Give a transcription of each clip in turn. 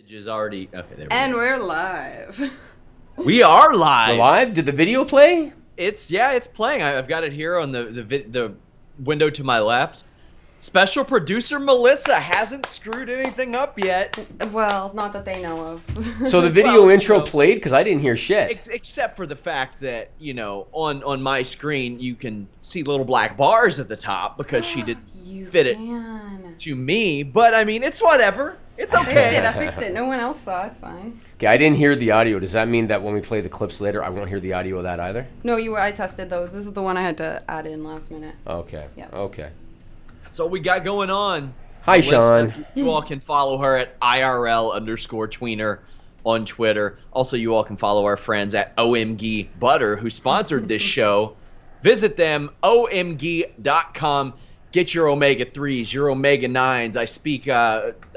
Is already okay. There we And go. we're live. We are live. We're live. Did the video play? It's playing. I've got it here on the window to my left. Special producer Melissa hasn't screwed anything up yet. Well, not that they know of. So the video Well, intro you know, played because I didn't hear shit. Except for the fact that, on my screen you can see little black bars at the top because she didn't fit it to me. But I mean, it's whatever. It's okay. I fixed it. No one else saw it. It's fine. Okay, I didn't hear the audio. Does that mean that when we play the clips later, I won't hear the audio of that either? No, I tested those. This is the one I had to add in last minute. Okay. Yeah. Okay. That's what we got going on. Hi, Melissa, Sean. You all can follow her at IRL_tweener on Twitter. Also, you all can follow our friends at OMG Butter, who sponsored this show. Visit them, omg.com. Get your omega-3s, your omega-9s.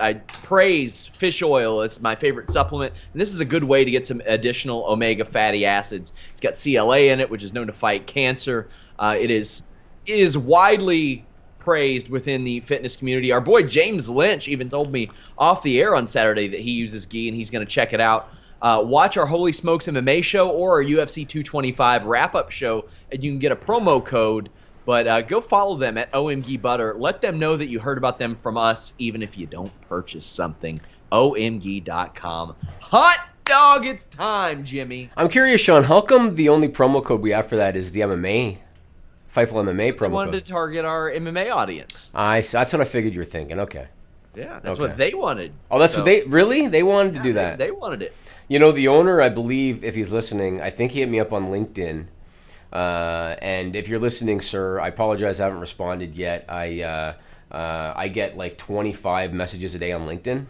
I praise fish oil. It's my favorite supplement. And this is a good way to get some additional omega fatty acids. It's got CLA in it, which is known to fight cancer. It is widely praised within the fitness community. Our boy James Lynch even told me off the air on Saturday that he uses ghee and he's going to check it out. Watch our Holy Smokes MMA show or our UFC 225 wrap-up show, and you can get a promo code. But go follow them at OMG Butter. Let them know that you heard about them from us, even if you don't purchase something. OMG.com. Hot dog, it's time, Jimmy. I'm curious, Sean, how come the only promo code we have for that is the MMA, Fightful MMA promo We wanted code? to target our MMA audience. That's what I figured you were thinking. Okay. Yeah, that's Okay. what they wanted. Oh, that's So, what they wanted to do that. They wanted it. You know, the owner, I believe, if he's listening, I think he hit me up on LinkedIn. And if you're listening, sir, I apologize I haven't responded yet. I get like 25 messages a day on LinkedIn,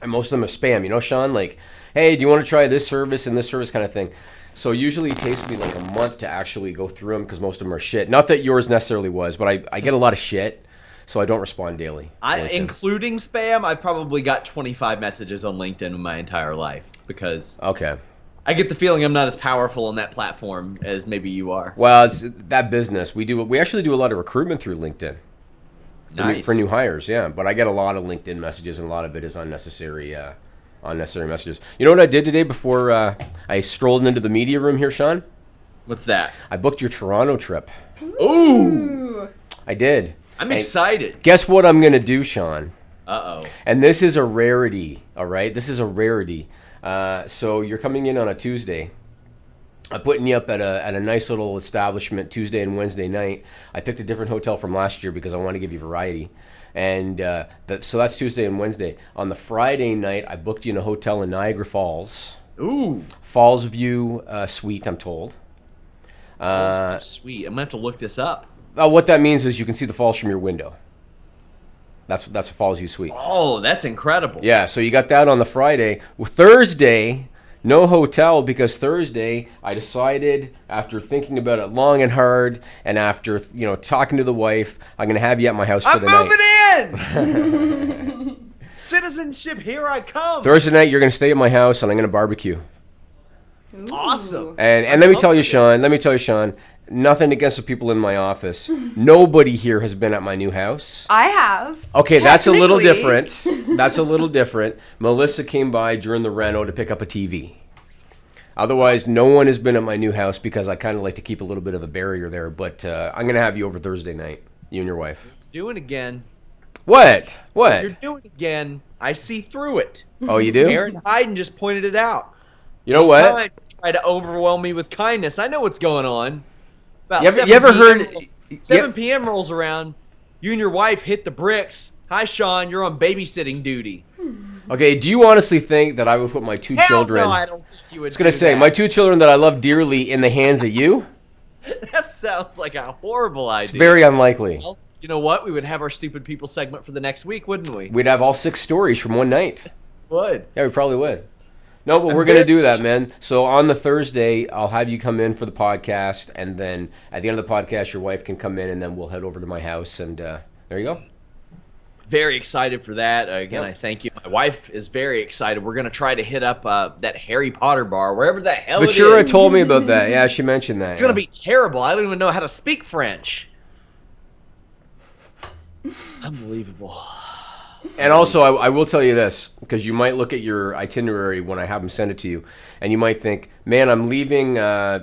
and most of them are spam. You know, Sean, like, hey, do you want to try this service and this service kind of thing? So usually it takes me like a month to actually go through them because most of them are shit. Not that yours necessarily was, but I get a lot of shit, so I don't respond daily. Including spam, I've probably got 25 messages on LinkedIn in my entire life because Okay. I get the feeling I'm not as powerful on that platform as maybe you are. Well, it's that business. We actually do a lot of recruitment through LinkedIn. Nice. For new hires, yeah. But I get a lot of LinkedIn messages, and a lot of it is unnecessary messages. You know what I did today before I strolled into the media room here, Sean? What's that? I booked your Toronto trip. Ooh! I did. I'm excited. Guess what I'm going to do, Sean? Uh-oh. And this is a rarity, all right? This is a rarity. So you're coming in on a Tuesday. I'm putting you up at a nice little establishment Tuesday and Wednesday night. I picked a different hotel from last year because I want to give you variety. And so that's Tuesday and Wednesday. On the Friday night, I booked you in a hotel in Niagara Falls. Ooh. Falls View Suite, I'm told. Sweet. I'm going to have to look this up. What that means is you can see the falls from your window. That's a Falls View Suite. Oh, that's incredible. Yeah, so you got that on the Friday. Well, Thursday, no hotel because Thursday I decided after thinking about it long and hard and after talking to the wife, I'm going to have you at my house for the night. I'm moving in! Citizenship, here I come. Thursday night you're going to stay at my house and I'm going to barbecue. Ooh. Awesome. And let me tell you, Sean, nothing against the people in my office. Nobody here has been at my new house. I have. Okay, that's a little Technically. different. That's a little different. Melissa came by during the reno to pick up a TV. Otherwise, no one has been at my new house because I kind of like to keep a little bit of a barrier there. But I'm going to have you over Thursday night, you and your wife. Doing again. What? You're doing again. I see through it. Oh, you do? Aaron Hayden just pointed it out. You know what? Time to try to overwhelm me with kindness. I know what's going on. About You ever heard... 7 p.m. rolls around. You and your wife hit the bricks. Hi, Sean. You're on babysitting duty. Okay, do you honestly think that I would put my two children... No, I don't think you would. I was going to say, my two children that I love dearly in the hands of you? That sounds like a horrible idea. It's very unlikely. Well, you know what? We would have our Stupid People segment for the next week, wouldn't we? We'd have all 6 stories from one night. Would. Yeah, we probably would. No, but we're going to do that, man. So on the Thursday, I'll have you come in for the podcast, and then at the end of the podcast, your wife can come in, and then we'll head over to my house, and there you go. Very excited for that. Again, Yep. I thank you. My wife is very excited. We're going to try to hit up that Harry Potter bar, wherever the hell it Ventura is. told me about that. Yeah, she mentioned that. It's going to be terrible. I don't even know how to speak French. Unbelievable. And also, I will tell you this. because you might look at your itinerary when I have them send it to you, and you might think, man, I'm leaving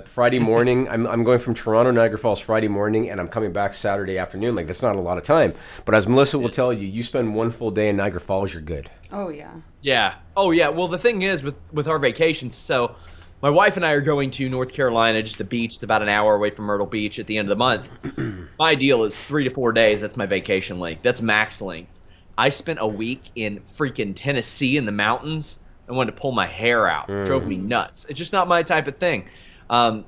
Friday morning. I'm going from Toronto, Niagara Falls Friday morning, and I'm coming back Saturday afternoon. Like, that's not a lot of time. But as Melissa will tell you, you spend one full day in Niagara Falls, you're good. Oh, yeah. Yeah. Oh, yeah. Well, the thing is with our vacations, so my wife and I are going to North Carolina, just a beach. It's about an hour away from Myrtle Beach at the end of the month. My deal is 3 to 4 days. That's my vacation length. That's max length. I spent a week in freaking Tennessee in the mountains. I wanted to pull my hair out. Drove me nuts. It's just not my type of thing. And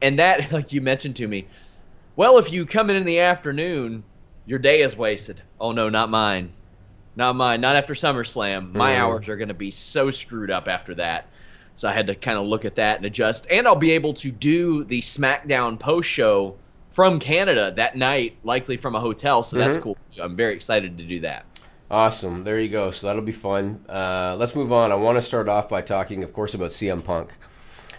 that, like you mentioned to me, well, if you come in the afternoon, your day is wasted. Oh, no, not mine. Not mine. Not after SummerSlam. My hours are going to be so screwed up after that. So I had to kind of look at that and adjust. And I'll be able to do the SmackDown post-show from Canada that night, likely from a hotel. So that's cool. I'm very excited to do that. Awesome. There you go. So that'll be fun. Let's move on. I want to start off by talking, of course, about CM Punk.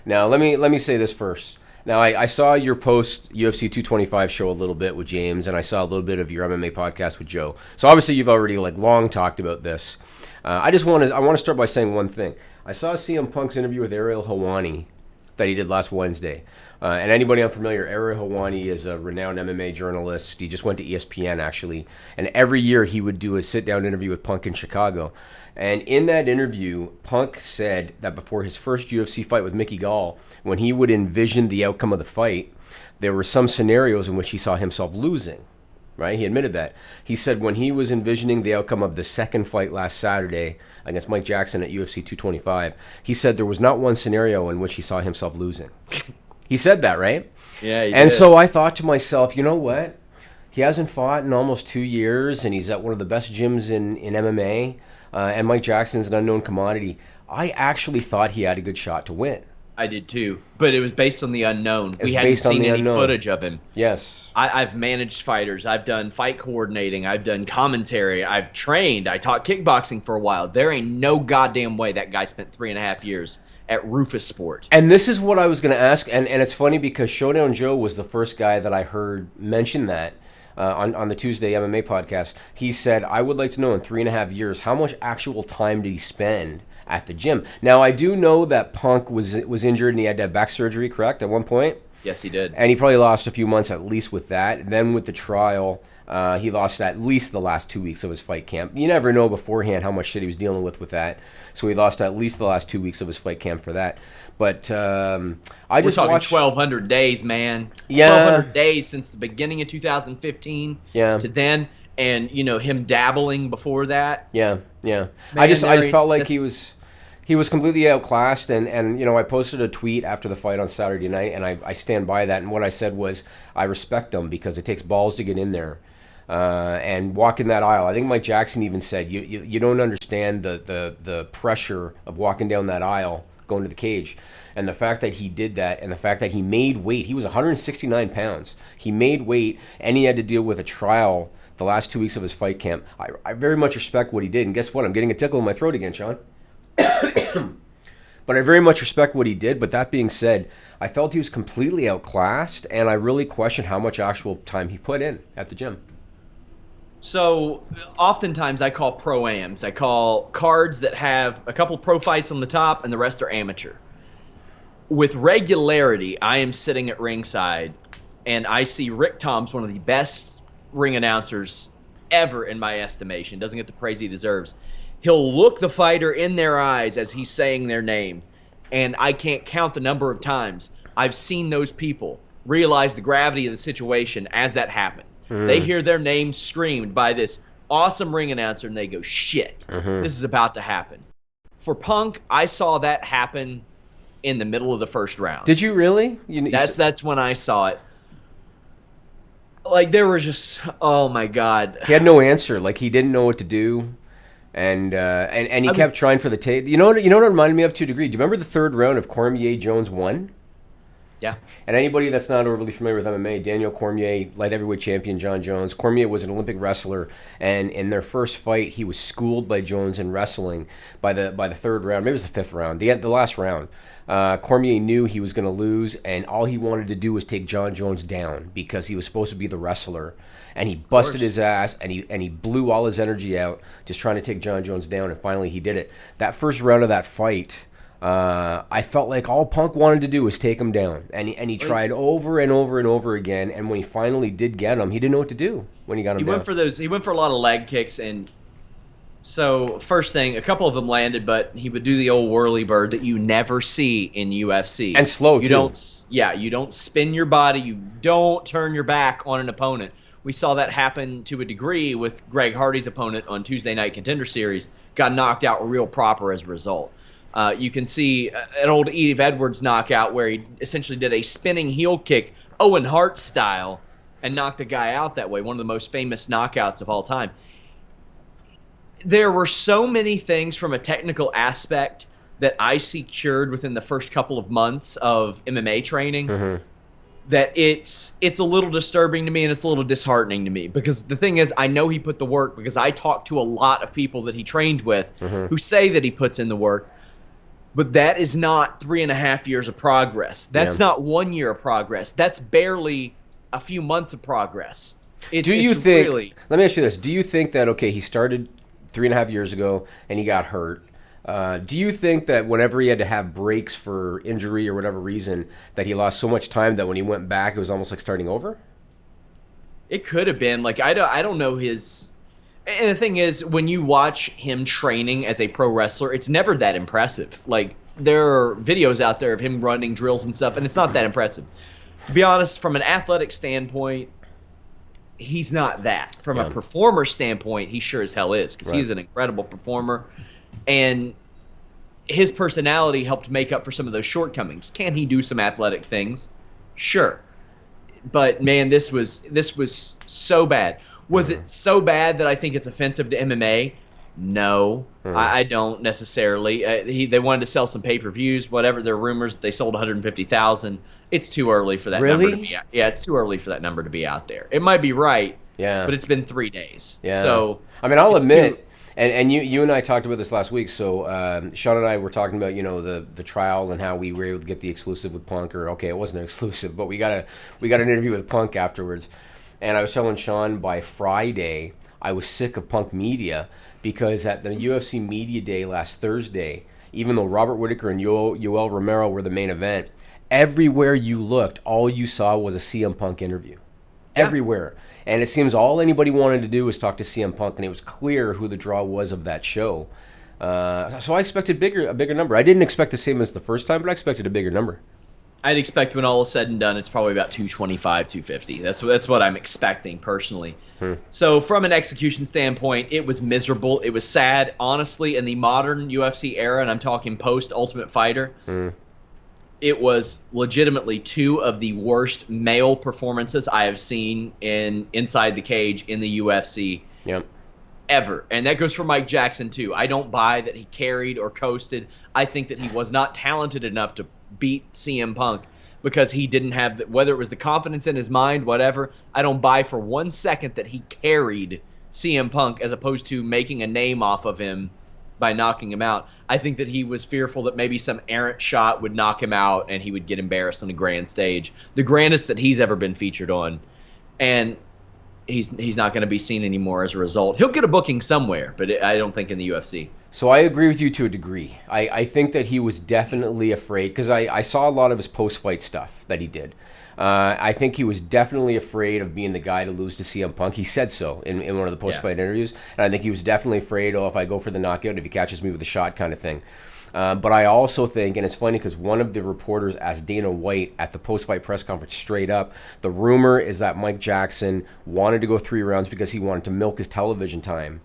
Now, let me say this first. Now, I saw your post UFC 225 show a little bit with James, and I saw a little bit of your MMA podcast with Joe. So obviously, you've already long talked about this. I want to start by saying one thing. I saw CM Punk's interview with Ariel Helwani that he did last Wednesday. And anybody unfamiliar, Ariel Helwani is a renowned MMA journalist. He just went to ESPN, actually. And every year he would do a sit-down interview with Punk in Chicago. And in that interview, Punk said that before his first UFC fight with Mickey Gall, when he would envision the outcome of the fight, there were some scenarios in which he saw himself losing. Right? He admitted that. He said when he was envisioning the outcome of the second fight last Saturday against Mike Jackson at UFC 225, he said there was not one scenario in which he saw himself losing. He said that, right? Yeah, he And did. so I thought to myself, you know what? He hasn't fought in almost 2 years, and he's at one of the best gyms in MMA, and Mike Jackson's an unknown commodity. I actually thought he had a good shot to win. I did too, but it was based on the unknown. We hadn't based on seen the any unknown. footage of him. Yes. I've managed fighters. I've done fight coordinating. I've done commentary. I've trained. I taught kickboxing for a while. There ain't no goddamn way that guy spent 3.5 years at Rufus Sport. And this is what I was going to ask, and it's funny because Showdown Joe was the first guy that I heard mention that on the Tuesday MMA podcast. He said, I would like to know in 3.5 years, how much actual time did he spend at the gym? Now, I do know that Punk was injured and he had to have back surgery, correct, at one point? Yes, he did. And he probably lost a few months at least with that. And then with the trial, he lost at least the last 2 weeks of his fight camp. You never know beforehand how much shit he was dealing with that. So he lost at least the last 2 weeks of his fight camp for that. But We're just talking watched 1,200 days, man. Yeah. 1,200 days since the beginning of 2015 Yeah. to then. And, him dabbling before that. Yeah. Man, I just felt like this- he was completely outclassed, and I posted a tweet after the fight on Saturday night, and I stand by that. And what I said was, I respect him because it takes balls to get in there and walk in that aisle. I think Mike Jackson even said, you don't understand the pressure of walking down that aisle, going to the cage. And the fact that he did that, and the fact that he made weight, he was 169 pounds. He made weight, and he had to deal with a trial the last 2 weeks of his fight camp. I very much respect what he did. And guess what? I'm getting a tickle in my throat again, Sean. But I very much respect what he did. But that being said, I felt he was completely outclassed, and I really question how much actual time he put in at the gym. So oftentimes I call pro-ams. I call cards that have a couple pro fights on the top and the rest are amateur. With regularity, I am sitting at ringside and I see Rick Toms, one of the best ring announcers ever in my estimation. Doesn't get the praise he deserves. He'll look the fighter in their eyes as he's saying their name. And I can't count the number of times I've seen those people realize the gravity of the situation as that happened. They hear their name screamed by this awesome ring announcer, and they go, shit, this is about to happen. For Punk, I saw that happen in the middle of the first round. Did you really? That's when I saw it. Like, there was just, oh, my God. He had no answer. Like, he didn't know what to do. And he kept trying for the tape. You know what it reminded me of to a degree? Do you remember the third round of Cormier Jones 1? Yeah. And anybody that's not overly familiar with MMA, Daniel Cormier, light heavyweight champion John Jones. Cormier was an Olympic wrestler, and in their first fight, he was schooled by Jones in wrestling by the third round. Maybe it was the fifth round, the last round. Cormier knew he was going to lose, and all he wanted to do was take John Jones down because he was supposed to be the wrestler. And he busted his ass, and he blew all his energy out just trying to take John Jones down, and finally he did it. That first round of that fight, I felt like all Punk wanted to do was take him down, and he tried over and over and over again. And when he finally did get him, he didn't know what to do when he got him down. He went for a lot of leg kicks, and so first thing, a couple of them landed, but he would do the old whirly bird that you never see in UFC. And slow too. You don't spin your body. You don't turn your back on an opponent. We saw that happen to a degree with Greg Hardy's opponent on Tuesday Night Contender Series. Got knocked out real proper as a result. You can see an old Eve Edwards knockout where he essentially did a spinning heel kick, Owen Hart style, and knocked a guy out that way. One of the most famous knockouts of all time. There were so many things from a technical aspect that I see cured within the first couple of months of MMA training that it's a little disturbing to me, and it's a little disheartening to me, because the thing is, I know he put the work, because I talked to a lot of people that he trained with who say that he puts in the work. But that is not 3.5 years of progress. That's not 1 year of progress. That's barely a few months of progress. Let me ask you this. Do you think that, okay, he started 3.5 years ago and he got hurt. Do you think that whenever he had to have breaks for injury or whatever reason, that he lost so much time that when he went back, it was almost like starting over? It could have been. Like, I don't know his... And the thing is, when you watch him training as a pro wrestler, it's never that impressive. Like, there are videos out there of him running drills and stuff, and it's not that impressive. To be honest, from an athletic standpoint, he's not that. From a performer standpoint, he sure as hell is, because he's an incredible performer. And his personality helped make up for some of those shortcomings. Can he do some athletic things? Sure. But, man, this was so bad. Was it so bad that I think it's offensive to MMA? No, I don't necessarily. They wanted to sell some pay-per-views, whatever. There are rumors that they sold 150,000. It's too early for that number to be out. Yeah, it's too early for that number to be out there. It might be right, but it's been 3 days. Yeah. So I mean, I'll admit, and you and I talked about this last week. So Sean and I were talking about, you know, the trial and how we were able to get the exclusive with Punk. Or okay, it wasn't an exclusive, but we got an interview with Punk afterwards. And I was telling Sean by Friday I was sick of Punk media, because at the UFC Media Day last Thursday, even though Robert Whittaker and Yoel Romero were the main event, everywhere you looked, all you saw was a CM Punk interview. Yeah. Everywhere. And it seems all anybody wanted to do was talk to CM Punk, and it was clear who the draw was of that show. So I expected a bigger number. I didn't expect the same as the first time, but I expected a bigger number. I'd expect when all is said and done, it's probably about 225, 250. That's what I'm expecting personally. So from an execution standpoint, it was miserable. It was sad. Honestly, in the modern UFC era, and I'm talking post-Ultimate Fighter, it was legitimately 2 of the worst male performances I have seen inside the cage in the UFC ever. And that goes for Mike Jackson, too. I don't buy that he carried or coasted. I think that he was not talented enough to beat CM Punk because he didn't have whether it was the confidence in his mind, whatever. I don't buy for 1 second that he carried CM Punk as opposed to making a name off of him by knocking him out. I think that he was fearful that maybe some errant shot would knock him out and he would get embarrassed on a grand stage, the grandest that he's ever been featured on. And he's not going to be seen anymore as a result. He'll get a booking somewhere, but I don't think in the UFC. So I agree with you to a degree. I think that he was definitely afraid, because I saw a lot of his post-fight stuff that he did. I think he was definitely afraid of being the guy to lose to CM Punk. He said so in one of the post-fight interviews. And I think he was definitely afraid, if I go for the knockout, if he catches me with a shot kind of thing. But I also think, and it's funny because one of the reporters asked Dana White at the post-fight press conference straight up, the rumor is that Mike Jackson wanted to go 3 rounds because he wanted to milk his television time.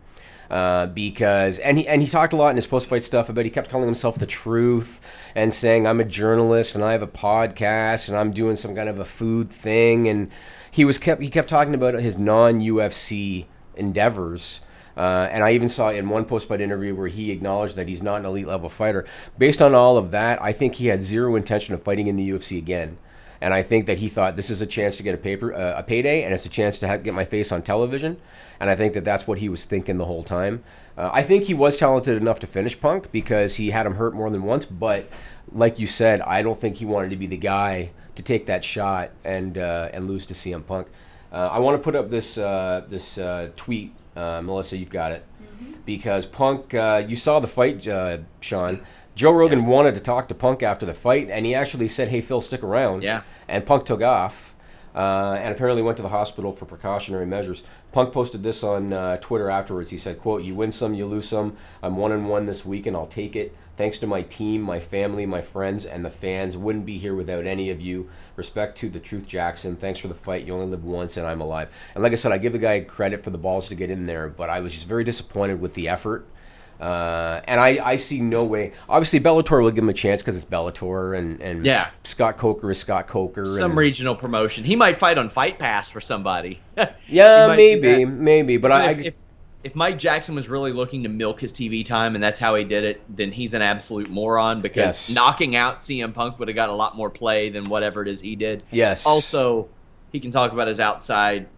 Because he talked a lot in his post-fight stuff about, he kept calling himself the Truth and saying, I'm a journalist and I have a podcast and I'm doing some kind of a food thing, and he kept talking about his non-UFC endeavors. And I even saw in one post-fight interview where he acknowledged that he's not an elite level fighter. Based on all of that, I think he had zero intention of fighting in the UFC again. And I think that he thought this is a chance to get a payday, and it's a chance to get my face on television. And I think that that's what he was thinking the whole time. I think he was talented enough to finish Punk because he had him hurt more than once. But like you said, I don't think he wanted to be the guy to take that shot and lose to CM Punk. I want to put up this tweet, Melissa. You've got it, because Punk. You saw the fight, Sean. Joe Rogan wanted to talk to Punk after the fight, and he actually said, "Hey, Phil, stick around." Yeah. And Punk took off, and apparently went to the hospital for precautionary measures. Punk posted this on Twitter afterwards. He said, quote, "You win some, you lose some. I'm 1-1 this week, and I'll take it. Thanks to my team, my family, my friends, and the fans. Wouldn't be here without any of you. Respect to the Truth Jackson. Thanks for the fight. You only live once, and I'm alive." And like I said, I give the guy credit for the balls to get in there, but I was just very disappointed with the effort. And I see no way. Obviously, Bellator will give him a chance because it's Bellator, and Scott Coker is Scott Coker. Some regional promotion. He might fight on Fight Pass for somebody. Yeah, maybe. But if Mike Jackson was really looking to milk his TV time and that's how he did it, then he's an absolute moron because knocking out CM Punk would have got a lot more play than whatever it is he did. Yes. Also, he can talk about his outside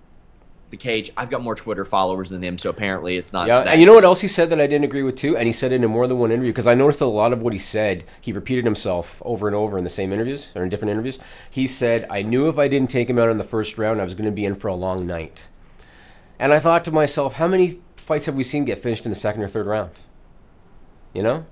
the cage. I've got more Twitter followers than him, so apparently it's not. Yeah, and you know what else he said that I didn't agree with too? And he said it in more than one interview, because I noticed that a lot of what he said, he repeated himself over and over in the same interviews, or in different interviews. He said, "I knew if I didn't take him out in the first round, I was going to be in for a long night." And I thought to myself, how many fights have we seen get finished in the second or third round? You know?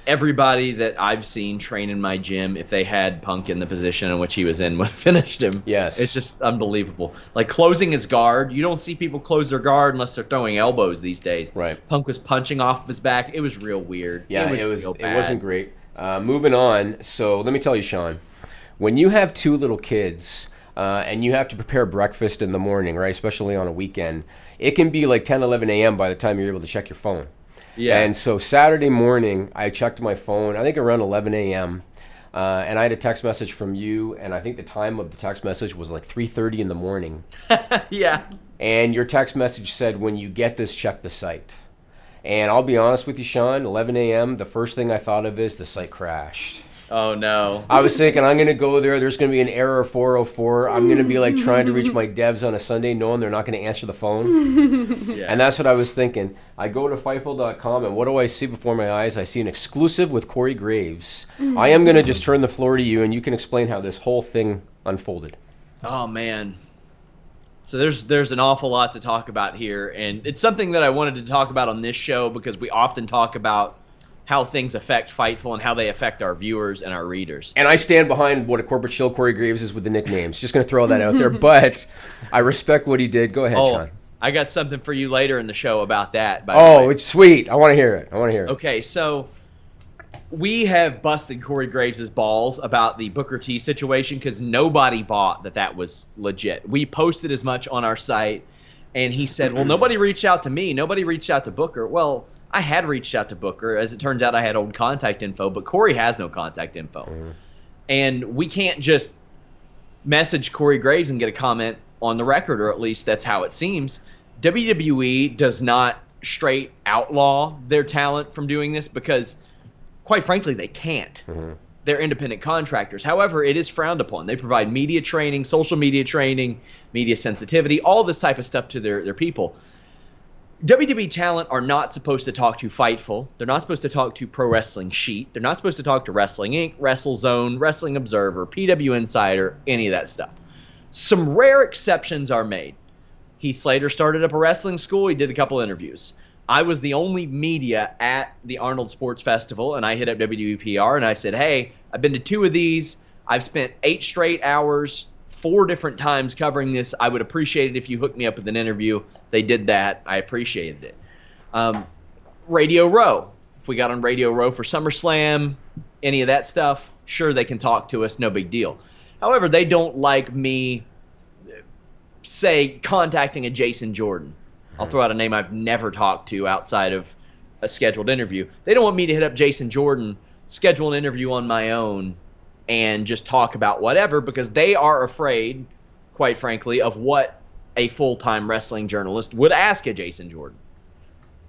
Everybody that I've seen train in my gym, if they had Punk in the position in which he was in, would have finished him. Yes. It's just unbelievable. Like closing his guard. You don't see people close their guard unless they're throwing elbows these days. Right. Punk was punching off of his back. It was real weird. Yeah, it wasn't great. Moving on. So let me tell you, Sean, when you have two little kids and you have to prepare breakfast in the morning, right, especially on a weekend, it can be like 10, 11 a.m. by the time you're able to check your phone. Yeah. And so Saturday morning, I checked my phone, I think around 11 a.m., and I had a text message from you, and I think the time of the text message was like 3:30 in the morning. Yeah. And your text message said, "When you get this, check the site." And I'll be honest with you, Sean, 11 a.m., the first thing I thought of is the site crashed. Oh, no. I was thinking, I'm going to go there. There's going to be an error 404. I'm going to be like trying to reach my devs on a Sunday knowing they're not going to answer the phone. Yeah. And that's what I was thinking. I go to Fightful.com, and what do I see before my eyes? I see an exclusive with Corey Graves. I am going to just turn the floor to you, and you can explain how this whole thing unfolded. Oh, man. So there's an awful lot to talk about here, and it's something that I wanted to talk about on this show because we often talk about how things affect Fightful and how they affect our viewers and our readers. And I stand behind what a corporate shill Corey Graves is with the nicknames. Just going to throw that out there, but I respect what he did. Go ahead, Sean. I got something for you later in the show about that. By the way. It's sweet. I want to hear it. Okay, so we have busted Corey Graves' balls about the Booker T situation because nobody bought that was legit. We posted as much on our site, and he said, well, nobody reached out to me. Nobody reached out to Booker. Well, I had reached out to Booker. As it turns out, I had old contact info, but Corey has no contact info. And we can't just message Corey Graves and get a comment on the record, or at least that's how it seems. WWE does not straight outlaw their talent from doing this because, quite frankly, they can't. They're independent contractors. However, it is frowned upon. They provide media training, social media training, media sensitivity, all this type of stuff to their people. WWE talent are not supposed to talk to Fightful. They're not supposed to talk to Pro Wrestling Sheet. They're not supposed to talk to Wrestling Inc., WrestleZone, Wrestling Observer, PW Insider, any of that stuff. Some rare exceptions are made. Heath Slater started up a wrestling school. He did a couple interviews. I was the only media at the Arnold Sports Festival, and I hit up WWPR, and I said, hey, I've been to 2 of these. I've spent 8 straight hours, 4 different times covering this. I would appreciate it if you hooked me up with an interview. They did that. I appreciated it. Radio Row. If we got on Radio Row for SummerSlam, any of that stuff, sure, they can talk to us. No big deal. However, they don't like me, say, contacting a Jason Jordan. I'll throw out a name I've never talked to outside of a scheduled interview. They don't want me to hit up Jason Jordan, schedule an interview on my own, and just talk about whatever because they are afraid, quite frankly, of what a full-time wrestling journalist would ask a Jason Jordan.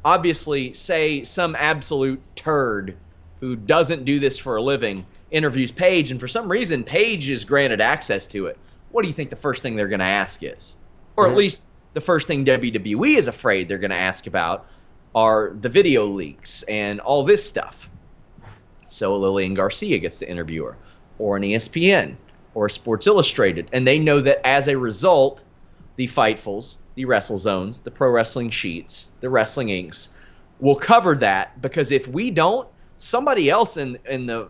Obviously, say some absolute turd who doesn't do this for a living interviews Paige, and for some reason Paige is granted access to it. What do you think the first thing they're going to ask is? Or at least the first thing WWE is afraid they're going to ask about are the video leaks and all this stuff. So Lillian Garcia gets to interview her, or an ESPN, or Sports Illustrated. And they know that as a result, the Fightfuls, the WrestleZones, the Pro Wrestling Sheets, the Wrestling Incs will cover that, because if we don't, somebody else in the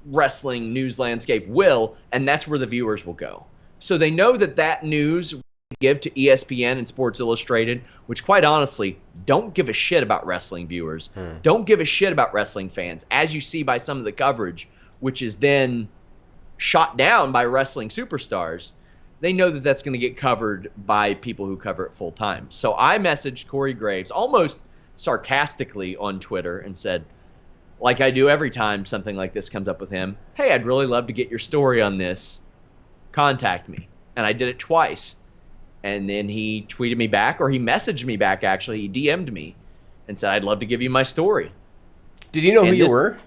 wrestling news landscape will, and that's where the viewers will go. So they know that news give to ESPN and Sports Illustrated, which quite honestly don't give a shit about wrestling viewers, don't give a shit about wrestling fans, as you see by some of the coverage, which is then shot down by wrestling superstars. They know that that's going to get covered by people who cover it full time. So I messaged Corey Graves almost sarcastically on Twitter and said, like I do every time something like this comes up with him, hey, I'd really love to get your story on this. Contact me. And I did it twice. And then he tweeted me back, or he messaged me back, actually. He DM'd me and said, I'd love to give you my story. Did he know who you were?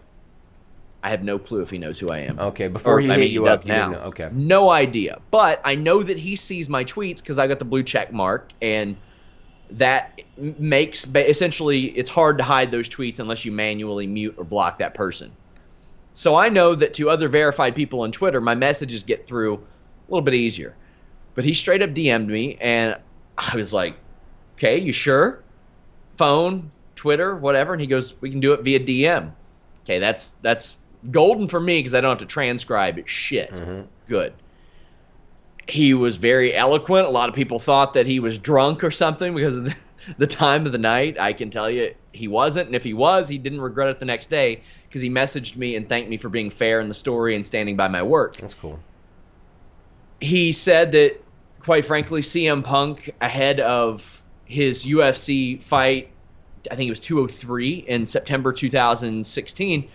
I have no clue if he knows who I am. Okay, before he hit you up, now. Okay. No idea. But I know that he sees my tweets because I got the blue check mark, and that makes essentially it's hard to hide those tweets unless you manually mute or block that person. So I know that to other verified people on Twitter, my messages get through a little bit easier. But he straight up DM'd me, and I was like, okay, you sure? Phone, Twitter, whatever. And he goes, we can do it via DM. Okay, that's golden for me because I don't have to transcribe it. Shit. Good. He was very eloquent. A lot of people thought that he was drunk or something because of the time of the night. I can tell you he wasn't. And if he was, he didn't regret it the next day because he messaged me and thanked me for being fair in the story and standing by my work. That's cool. He said that, quite frankly, CM Punk, ahead of his UFC fight, I think it was 203 in September 2016,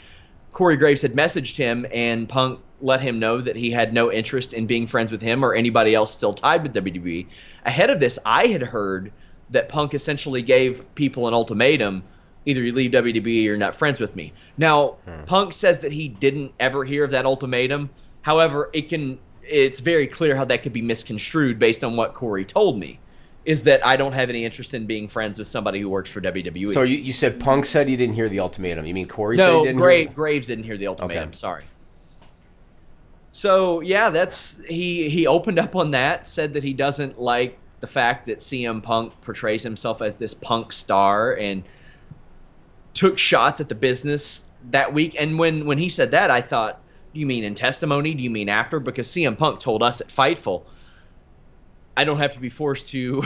Corey Graves had messaged him, and Punk let him know that he had no interest in being friends with him or anybody else still tied with WWE. Ahead of this, I had heard that Punk essentially gave people an ultimatum: either you leave WWE or you're not friends with me. Now, Punk says that he didn't ever hear of that ultimatum. However, it's very clear how that could be misconstrued based on what Corey told me, is that I don't have any interest in being friends with somebody who works for WWE. So you said Punk said he didn't hear the ultimatum. You mean Corey said he didn't hear Graves didn't hear the ultimatum. Okay. Sorry. So, yeah, he opened up on that, said that he doesn't like the fact that CM Punk portrays himself as this punk star, and took shots at the business that week. And when he said that, I thought, do you mean in testimony? Do you mean after? Because CM Punk told us at Fightful, I don't have to be forced to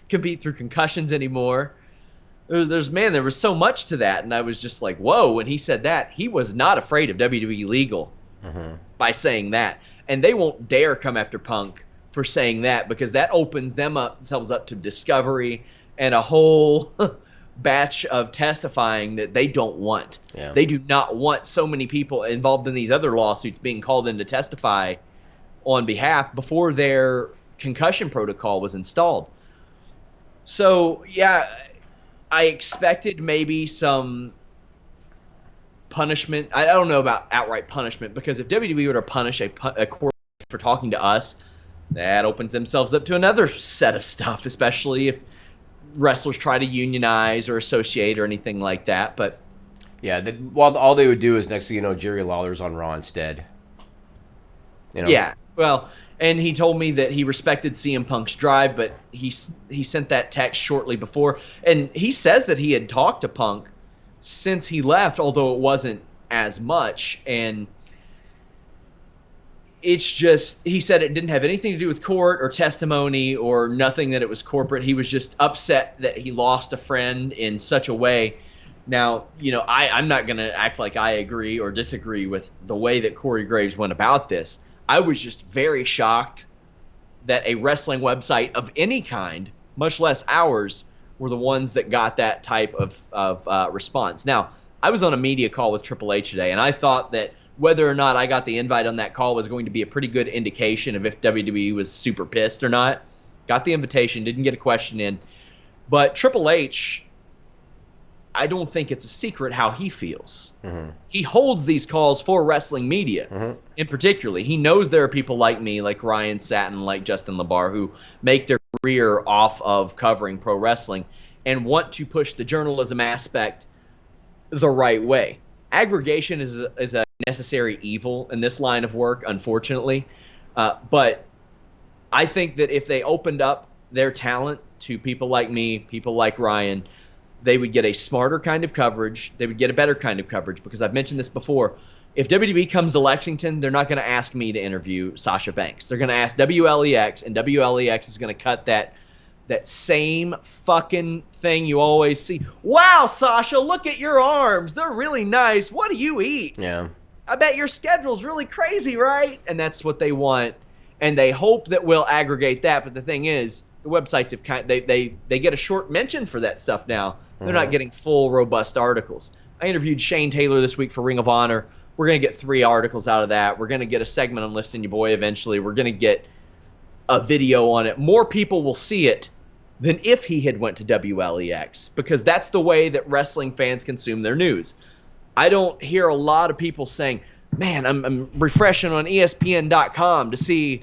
compete through concussions anymore. There was so much to that, and I was just like, whoa. When he said that, he was not afraid of WWE legal by saying that. And they won't dare come after Punk for saying that, because that opens themselves up to discovery and a whole batch of testifying that they don't want. Yeah. They do not want so many people involved in these other lawsuits being called in to testify on behalf before their concussion protocol was installed. So, yeah, I expected maybe some punishment. I don't know about outright punishment, because if WWE were to punish a court for talking to us, that opens themselves up to another set of stuff, especially if wrestlers try to unionize or associate or anything like that. But yeah, all they would do is, next thing you know, Jerry Lawler's on Raw instead. You know? Yeah, well, and he told me that he respected CM Punk's drive, but he sent that text shortly before, and he says that he had talked to Punk since he left, although it wasn't as much. And it's just, he said it didn't have anything to do with court or testimony or nothing, that it was corporate. He was just upset that he lost a friend in such a way. Now, you know, I'm not going to act like I agree or disagree with the way that Corey Graves went about this. I was just very shocked that a wrestling website of any kind, much less ours, were the ones that got that type of response. Now, I was on a media call with Triple H today, and I thought that whether or not I got the invite on that call was going to be a pretty good indication of if WWE was super pissed or not. Got the invitation, didn't get a question in. But Triple H I don't think it's a secret how he feels. Mm-hmm. He holds these calls for wrestling media, in particularly. He knows there are people like me, like Ryan Satin, like Justin LaBar, who make their career off of covering pro wrestling and want to push the journalism aspect the right way. Aggregation is a necessary evil in this line of work, unfortunately. But I think that if they opened up their talent to people like me, people like Ryan, they would get a smarter kind of coverage. They would get a better kind of coverage, because I've mentioned this before. If WWE comes to Lexington, they're not going to ask me to interview Sasha Banks. They're going to ask WLEX, and WLEX is going to cut that same fucking thing you always see. Wow, Sasha, look at your arms. They're really nice. What do you eat? Yeah. I bet your schedule's really crazy, right? And that's what they want. And they hope that we'll aggregate that. But the thing is, the websites have they get a short mention for that stuff now. They're not getting full, robust articles. I interviewed Shane Taylor this week for Ring of Honor. We're going to get 3 articles out of that. We're going to get a segment on Listing Your Boy eventually. We're going to get a video on it. More people will see it than if he had went to WLEX, because that's the way that wrestling fans consume their news. I don't hear a lot of people saying, man, I'm refreshing on ESPN.com to see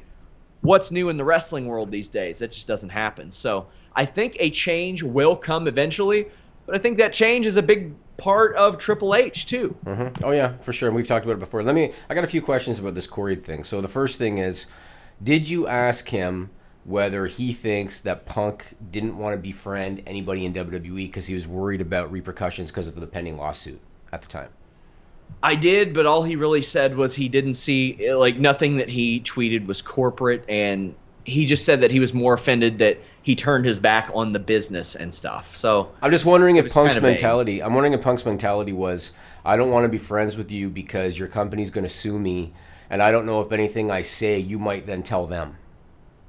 what's new in the wrestling world these days. That just doesn't happen. So I think a change will come eventually, but I think that change is a big part of Triple H too. Mm-hmm. Oh yeah, for sure. And we've talked about it before. I got a few questions about this Corey thing. So the first thing is, did you ask him whether he thinks that Punk didn't want to befriend anybody in WWE because he was worried about repercussions because of the pending lawsuit at the time? I did, but all he really said was he didn't see, like, nothing that he tweeted was corporate, and he just said that he was more offended that he turned his back on the business and stuff. So I'm just wondering if Punk's mentality. I'm wondering if Punk's mentality was, I don't want to be friends with you because your company's going to sue me, and I don't know if anything I say you might then tell them.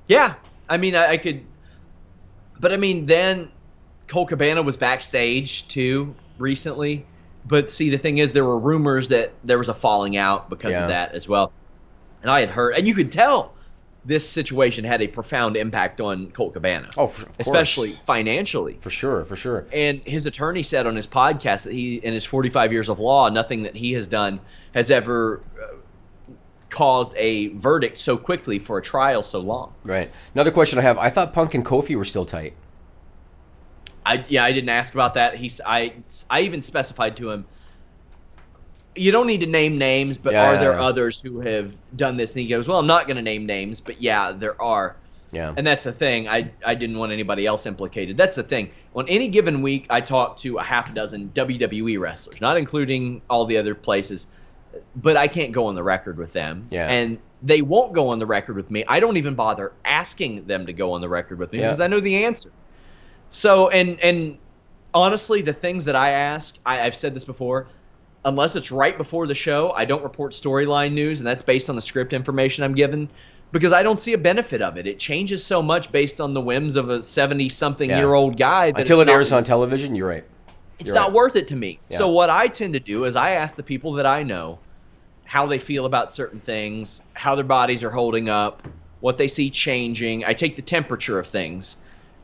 Yeah, I mean, I could, but I mean, then Cole Cabana was backstage too recently. But see, the thing is, there were rumors that there was a falling out because of that as well. And I had heard, and you could tell this situation had a profound impact on Colt Cabana. Oh, of course. Especially financially. For sure, for sure. And his attorney said on his podcast that he, in his 45 years of law, nothing that he has done has ever caused a verdict so quickly for a trial so long. Right. Another question I have, I thought Punk and Kofi were still tight. I didn't ask about that. I even specified to him, you don't need to name names, but are there others who have done this? And he goes, well, I'm not going to name names, but yeah, there are. Yeah. And that's the thing. I didn't want anybody else implicated. That's the thing. On any given week, I talk to a half a dozen WWE wrestlers, not including all the other places, but I can't go on the record with them. Yeah. And they won't go on the record with me. I don't even bother asking them to go on the record with me because I know the answer. So, and honestly, the things that I ask, I've said this before, unless it's right before the show, I don't report storyline news, and that's based on the script information I'm given, because I don't see a benefit of it. It changes so much based on the whims of a 70-something-year-old guy. That until it airs on television, you're right. It's not worth it to me. Yeah. So what I tend to do is I ask the people that I know how they feel about certain things, how their bodies are holding up, what they see changing. I take the temperature of things.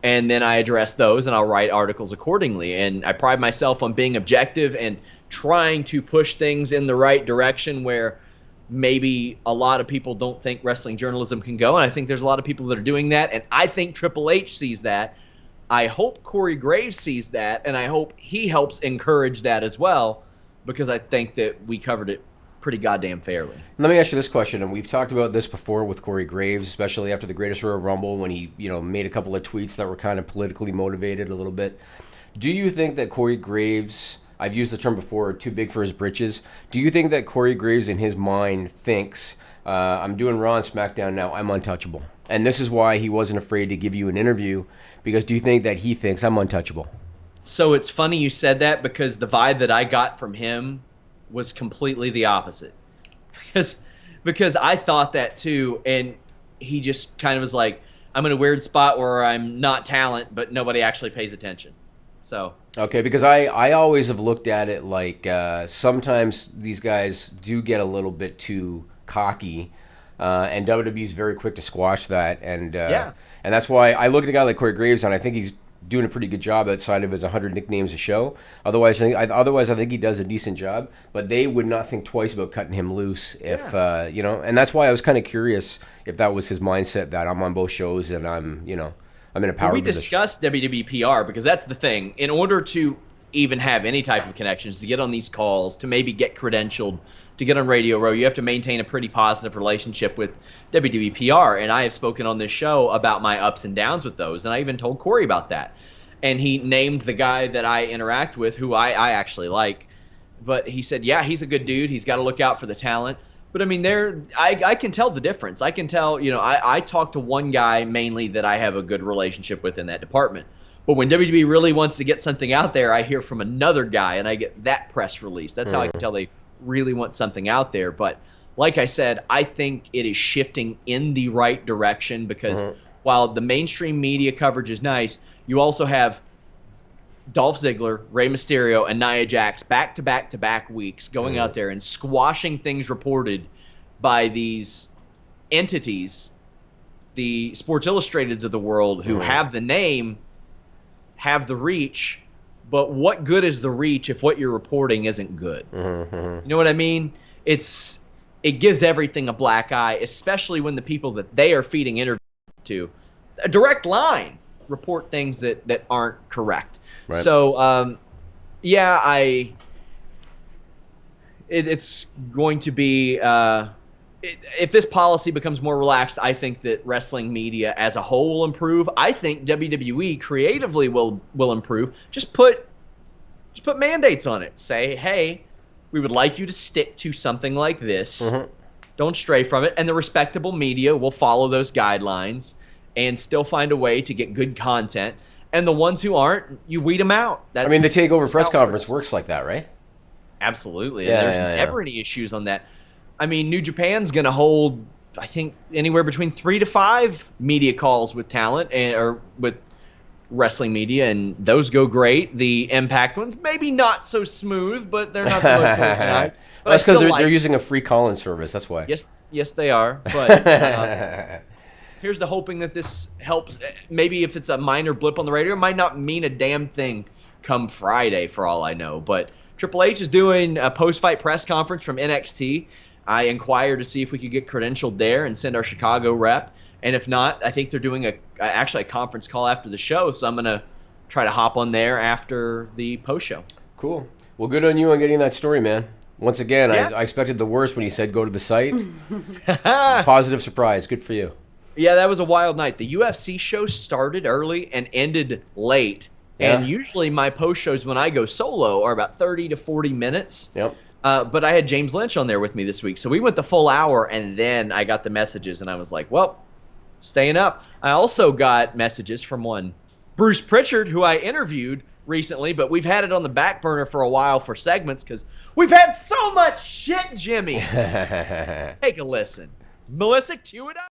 And then I address those, and I'll write articles accordingly. And I pride myself on being objective and trying to push things in the right direction where maybe a lot of people don't think wrestling journalism can go. And I think there's a lot of people that are doing that. And I think Triple H sees that. I hope Corey Graves sees that. And I hope he helps encourage that as well, because I think that we covered it pretty goddamn fairly. Let me ask you this question, and we've talked about this before with Corey Graves, especially after the Greatest Royal Rumble when he, made a couple of tweets that were kind of politically motivated a little bit. Do you think that Corey Graves, I've used the term before, too big for his britches? Do you think that Corey Graves in his mind thinks, I'm doing Raw and SmackDown now, I'm untouchable? And this is why he wasn't afraid to give you an interview, because do you think that he thinks I'm untouchable? So it's funny you said that, because the vibe that I got from him was completely the opposite, because I thought that too, and he just kind of was like, I'm in a weird spot where I'm not talent, but nobody actually pays attention. So okay, because I always have looked at it like sometimes these guys do get a little bit too cocky, and WWE's very quick to squash that, and that's why I look at a guy like Corey Graves, and I think he's doing a pretty good job outside of his 100 nicknames a show. Otherwise, I think he does a decent job. But they would not think twice about cutting him loose if and that's why I was kind of curious if that was his mindset, that I'm on both shows and I'm in a power position. We discussed WWE PR because that's the thing. In order to even have any type of connections, to get on these calls, to maybe get credentialed, to get on Radio Row, you have to maintain a pretty positive relationship with WWE PR. And I have spoken on this show about my ups and downs with those, and I even told Corey about that. And he named the guy that I interact with, who I actually like. But he said, yeah, he's a good dude. He's got to look out for the talent. But, I mean, I can tell the difference. I can tell, I talk to one guy mainly that I have a good relationship with in that department. But when WWE really wants to get something out there, I hear from another guy, and I get that press release. That's how I can tell they really want something out there. But like I said, I think it is shifting in the right direction because while the mainstream media coverage is nice, you also have Dolph Ziggler, Rey Mysterio, and Nia Jax back-to-back-to-back weeks going out there and squashing things reported by these entities, the Sports Illustrateds of the world, who have the name, have the reach, but what good is the reach if what you're reporting isn't good? You know what I mean? It gives everything a black eye, especially when the people that they are feeding interviews to, a direct line, report things that aren't correct. Right. So, it's going to be if this policy becomes more relaxed, I think that wrestling media as a whole will improve. I think WWE creatively will improve. Just put mandates on it. Say, hey, we would like you to stick to something like this. Don't stray from it. And the respectable media will follow those guidelines and still find a way to get good content. And the ones who aren't, you weed them out. The TakeOver press conference works like that, right? Absolutely. And there's never any issues on that. I mean, New Japan's going to hold, I think, anywhere between 3 to 5 media calls with talent or with wrestling media, and those go great. The Impact ones, maybe not so smooth, but they're not the most organized. But that's because they're using a free call-in service. That's why. Yes, they are. But here's the hoping that this helps. Maybe if it's a minor blip on the radio, it might not mean a damn thing come Friday, for all I know. But Triple H is doing a post-fight press conference from NXT. I inquired to see if we could get credentialed there and send our Chicago rep. And if not, I think they're doing actually a conference call after the show. So I'm going to try to hop on there after the post-show. Cool. Well, good on you on getting that story, man. Once again, I expected the worst when he said go to the site. Positive surprise. Good for you. Yeah, that was a wild night. The UFC show started early and ended late. Yeah. And usually my post shows when I go solo are about 30 to 40 minutes. Yep. But I had James Lynch on there with me this week. So we went the full hour, and then I got the messages, and I was like, well, staying up. I also got messages from one Bruce Prichard, who I interviewed recently, but we've had it on the back burner for a while for segments because we've had so much shit, Jimmy. Take a listen. Melissa, cue it up.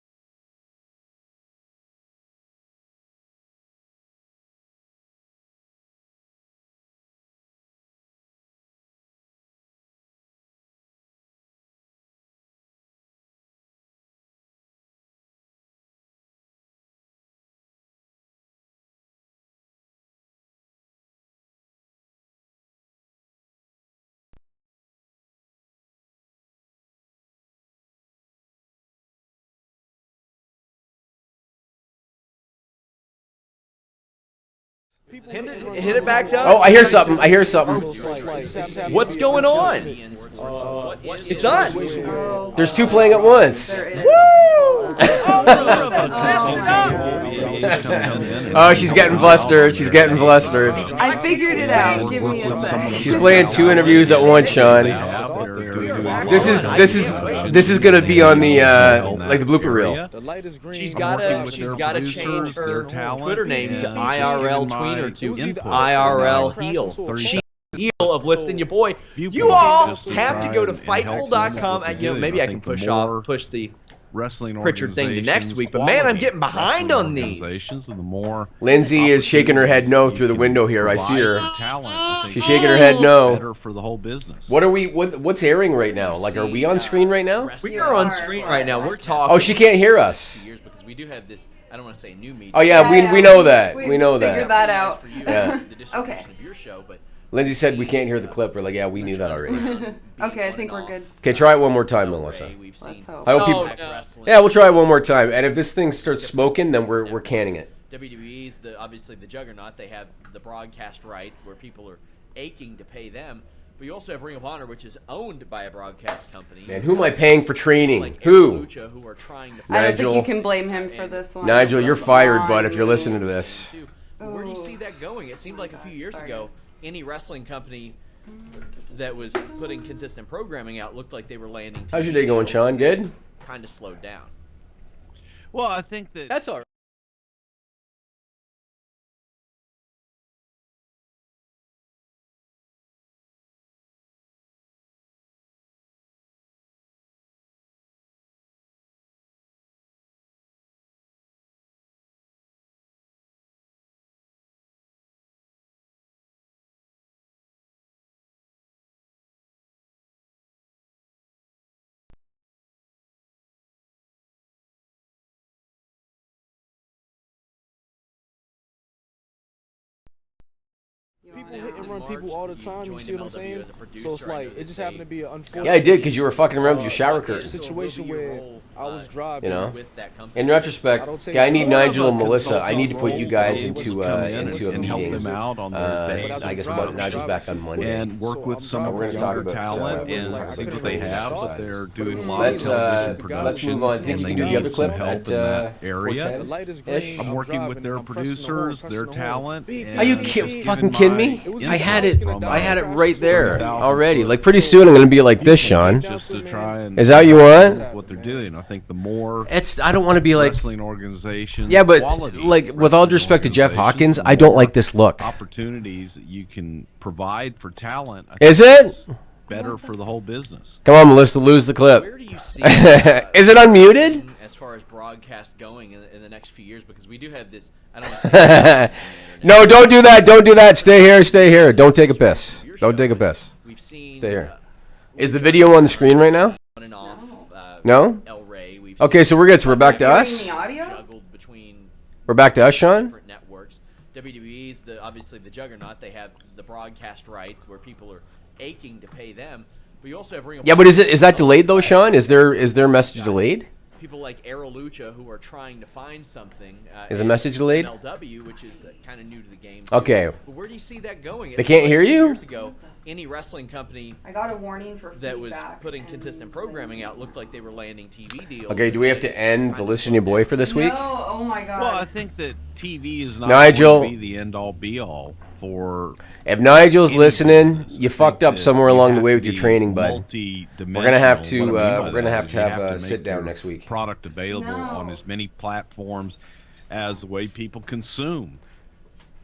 Hit it back up. Oh, I hear something. What's going on? It's us. There's two playing at once. There Woo! Oh, she's getting flustered. I figured it out. Give me a sec. She's playing 2 interviews at once, Sean. This is gonna be on the the blooper reel. She's gotta change her Twitter name to IRL tweener to IRL heel. She's heel of lifting your boy. You all have to go to Fightful.com. Maybe I can push the Prichard thing to next week, but man, I'm getting behind on these. Lindsay is shaking her head no through the window here. I see her. She's shaking her head no. For the whole business. What's airing right now? Like, are we on screen right now? We are on screen right now. We're talking. Oh, she can't hear us. because we do have this. I don't want to say new media. Oh yeah, we know that. We know that. Figured that out. For you, Yeah. the distribution of your show, but Lindsay said we can't hear the clip. We're like, yeah, we knew that already. Okay, I think we're good. Okay, try it one more time, Melissa. Let's hope. I hope people. Yeah, we'll try it one more time. And if this thing starts smoking, then we're canning it. WWE's obviously the juggernaut. They have the broadcast rights where people are aching to pay them. But you also have Ring of Honor, which is owned by a broadcast company. Man, who am I paying for training? Like Who? Lucha, who are trying to I don't Nigel. think you can blame him for this one. Nigel, you're Come fired, on. bud, if you're listening to this. But where do you see that going? It seemed like a few years ago, any wrestling company that was putting consistent programming out looked like they were landing. How's your day going, Sean? Good? Kind of slowed down. Well, I think that That's all right. People hit and run people all the time, you see what I'm saying? So it's like, it just happened to be an unfortunate... Yeah, I did, because you were fucking around with your shower curtain. ...situation where I was driving... You know? In retrospect, okay, I need Nigel and Melissa. I need to put you guys into a meeting. I guess Nigel's back on Monday. And work with some of We're the going to talk younger about talent and I think that they have, but they're doing a lot of television let's move production, on. Think you can do the other clip help at in that area. 410-ish? I'm working with their producers, their talent. Are you fucking kidding me? I had it right there already. Like pretty soon I'm gonna be like this, Sean. Just to try and Is that what you want? what they're doing. I think the more I don't want to be like wrestling organizations, yeah, but quality like with all due respect to Jeff Hawkins, I don't like this look. opportunities that you can provide for talent. I Is think it? better for the whole business? Come on, Melissa, lose the clip. Where do you see Is it unmuted? as far as broadcast going in the next few years? Because we do have this. I don't want to say No, don't do that. Don't do that. Stay here. Stay here. Don't take a piss. Don't take a piss. We've seen. Stay here. Is the video on the screen right now? On and off, No? El Rey. We've Okay, so we're good. So we're back to Hearing us. the audio? juggled between We're back to us, Sean. different networks. WWE's obviously the juggernaut. They have the broadcast rights where people are aching to pay them. But you also have Ring of Yeah, but is that delayed though, Sean? Is their message delayed? people like Aero Lucha who are trying to find something. Is the message delayed? MLW, which is kind of new to the game. Too. Okay. But where do you see that going? They can't hear you? Years ago, any wrestling company I got a warning for that was feedback putting and consistent programming out looked like they were landing TV deals. Okay, do we have to end the Listen to Your Boy for this week? No, oh my god. Well, I think that TV is not Nigel. going to be the end-all, be-all for... If Nigel's listening, you fucked up somewhere along the way with your training, bud. We're gonna have to have a sit down next week. Product available No. on as many platforms as the way people consume.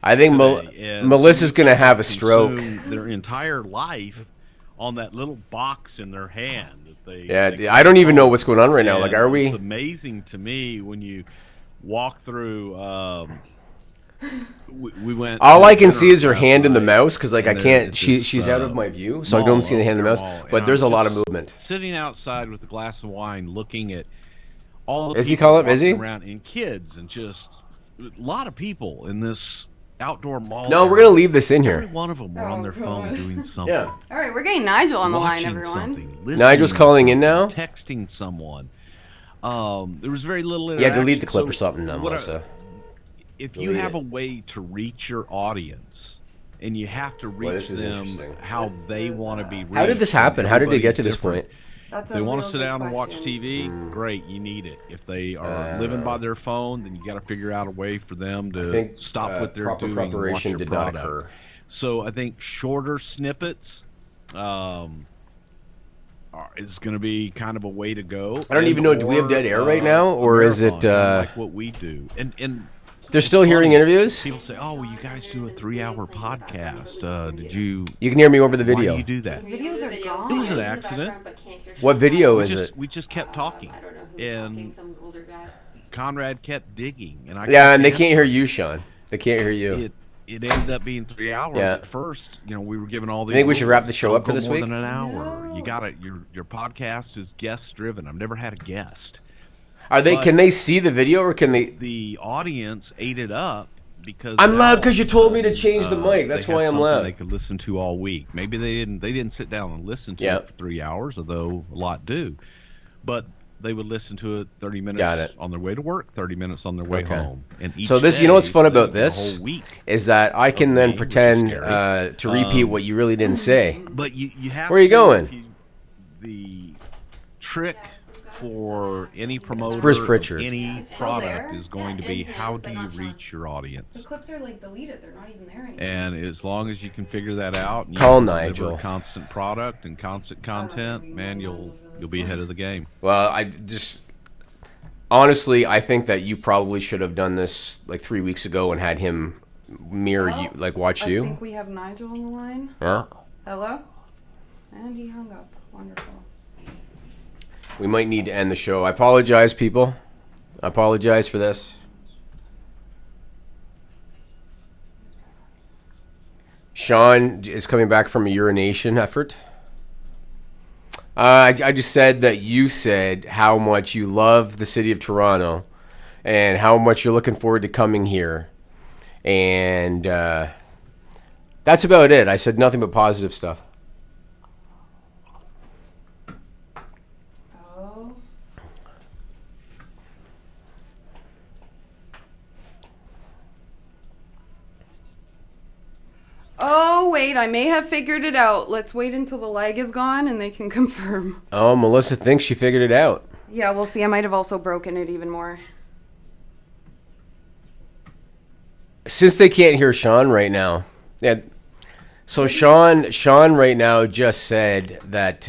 I think today. And Melissa's gonna have a consume stroke. Their entire life on that little box in their hand. That they, Yeah, I don't even know what's going on right now. Like, are we? It's amazing to me when you walk through. We went. All to I can dinner see is her hand in the last mouse because, like, I and then can't. at She's this, out of my view, so I mall, don't see the hand in the mouse. mall, But and there's a I'm lot of just movement. Sitting outside with a glass of wine, looking at all. Is he people calling? Is he? walking around and kids and just a lot of people in this outdoor mall. No, we're gonna leave this in Every here. one of them were on their phone God. doing something. Yeah. All right, we're getting Nigel on the line, watching everyone. something, listening Nigel's to calling in something, now? texting someone. There was very little. Yeah, delete the clip interaction. or something, So what Melissa. if you Delete have it. a way to reach your audience, and you have to Boy, reach this is them interesting. how This they is, want to be reached. How did this happen? How did they get to this Everybody's point? That's If they a want real to sit good down and watch question. TV, great, you need it. If they are living by their phone, then you got to figure out a way for them I to think stop what they're proper doing and watch preparation your did not product. occur. So I think shorter snippets is going to be kind of a way to go. I don't even know, do we have dead air right now, or is it, like what we do? And They're still hearing interviews? people say, "Oh, well, you guys do a 3-hour podcast. Did you? You can hear me over the Why video. do you do that?" Videos are It was gone. an accident. What video We is just, it? we just kept talking, and Conrad kept digging, and I Yeah, and they kept can't hear you, Sean. They can't hear you. It ended up being 3 hours Yeah. at first. You know, we were given all the. You think we should wrap the show up for Don't go this more week? Than an hour. No. You got it. Your podcast is guest driven. I've never had a guest. Are they? Can they see the video, or can they? The audience ate it up because I'm loud because you told me to change the mic. That's why I'm loud. They could listen to all week. Maybe they didn't sit down and listen to it for 3 hours, although a lot do. But they would listen to it 30 minutes on their way to work, 30 minutes on their way home. And so this, you know what's fun about this is that I can then pretend to repeat what you really didn't say. But you have. Where are you going? The trick for any promoter, Prichard. any product is going to be how do you reach your audience? The clips are like deleted; they're not even there anymore. And as long as you can figure that out, and you call can Nigel. deliver constant product and constant content, man, you'll be ahead of the game. Well, I just honestly, I think that you probably should have done this like 3 weeks ago and had him mirror you, like watch you. I think we have Nigel on the line. Yeah. Hello. And he hung up. Wonderful. We might need to end the show. I apologize, people. I apologize for this. Sean is coming back from a urination effort. I just said that you said how much you love the city of Toronto and how much you're looking forward to coming here. And that's about it. I said nothing but positive stuff. Oh, wait, I may have figured it out. Let's wait until the leg is gone and they can confirm. Oh, Melissa thinks she figured it out. Yeah, we'll see. I might have also broken it even more. Since they can't hear Sean right now. Yeah. So Sean right now just said that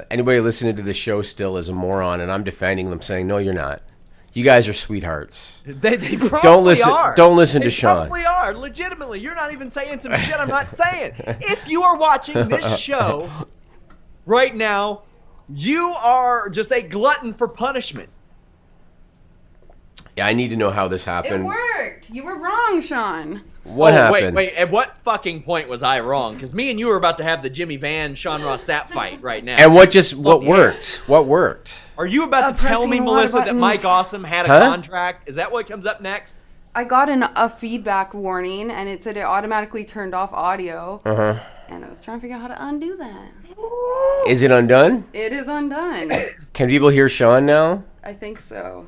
anybody listening to the show still is a moron, and I'm defending them, saying, no, you're not. You guys are sweethearts. They probably are. Don't listen to Sean. They probably are. Legitimately, you're not even saying some shit I'm not saying. If you are watching this show right now, you are just a glutton for punishment. Yeah, I need to know how this happened. It worked. You were wrong, Sean. What happened? Wait. At what fucking point was I wrong? Because me and you are about to have the Jimmy Van, Sean Ross Sapp fight right now. And what worked? What worked? Are you about to tell me, Melissa, that Mike Awesome had a contract? Is that what comes up next? I got a feedback warning, and it said it automatically turned off audio. Uh-huh. And I was trying to figure out how to undo that. Is it undone? It is undone. Can people hear Sean now? I think so.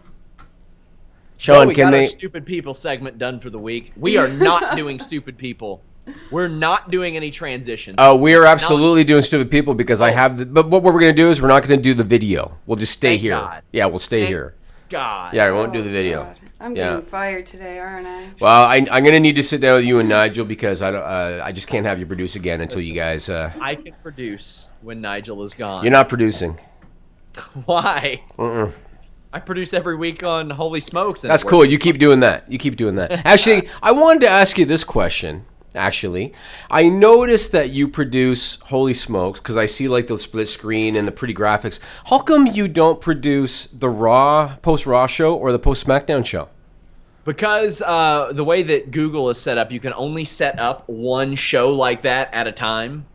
Sean, we got our stupid people segment done for the week. We are not doing stupid people. We're not doing any transitions. Oh, we are absolutely doing stupid people because I have. But what we're going to do is we're not going to do the video. We'll just stay here. God. Yeah, we'll stay here. God. Yeah, we won't do the video. God. I'm getting fired today, aren't I? Well, I'm going to need to sit down with you and Nigel because I just can't have you produce again until you guys. I can produce when Nigel is gone. You're not producing. Why? I produce every week on Holy Smokes. That's cool. You keep doing that. Actually, I wanted to ask you this question. Actually, I noticed that you produce Holy Smokes because I see like the split screen and the pretty graphics. How come you don't produce the post-Raw show or the post-SmackDown show? Because the way that Google is set up, you can only set up one show like that at a time.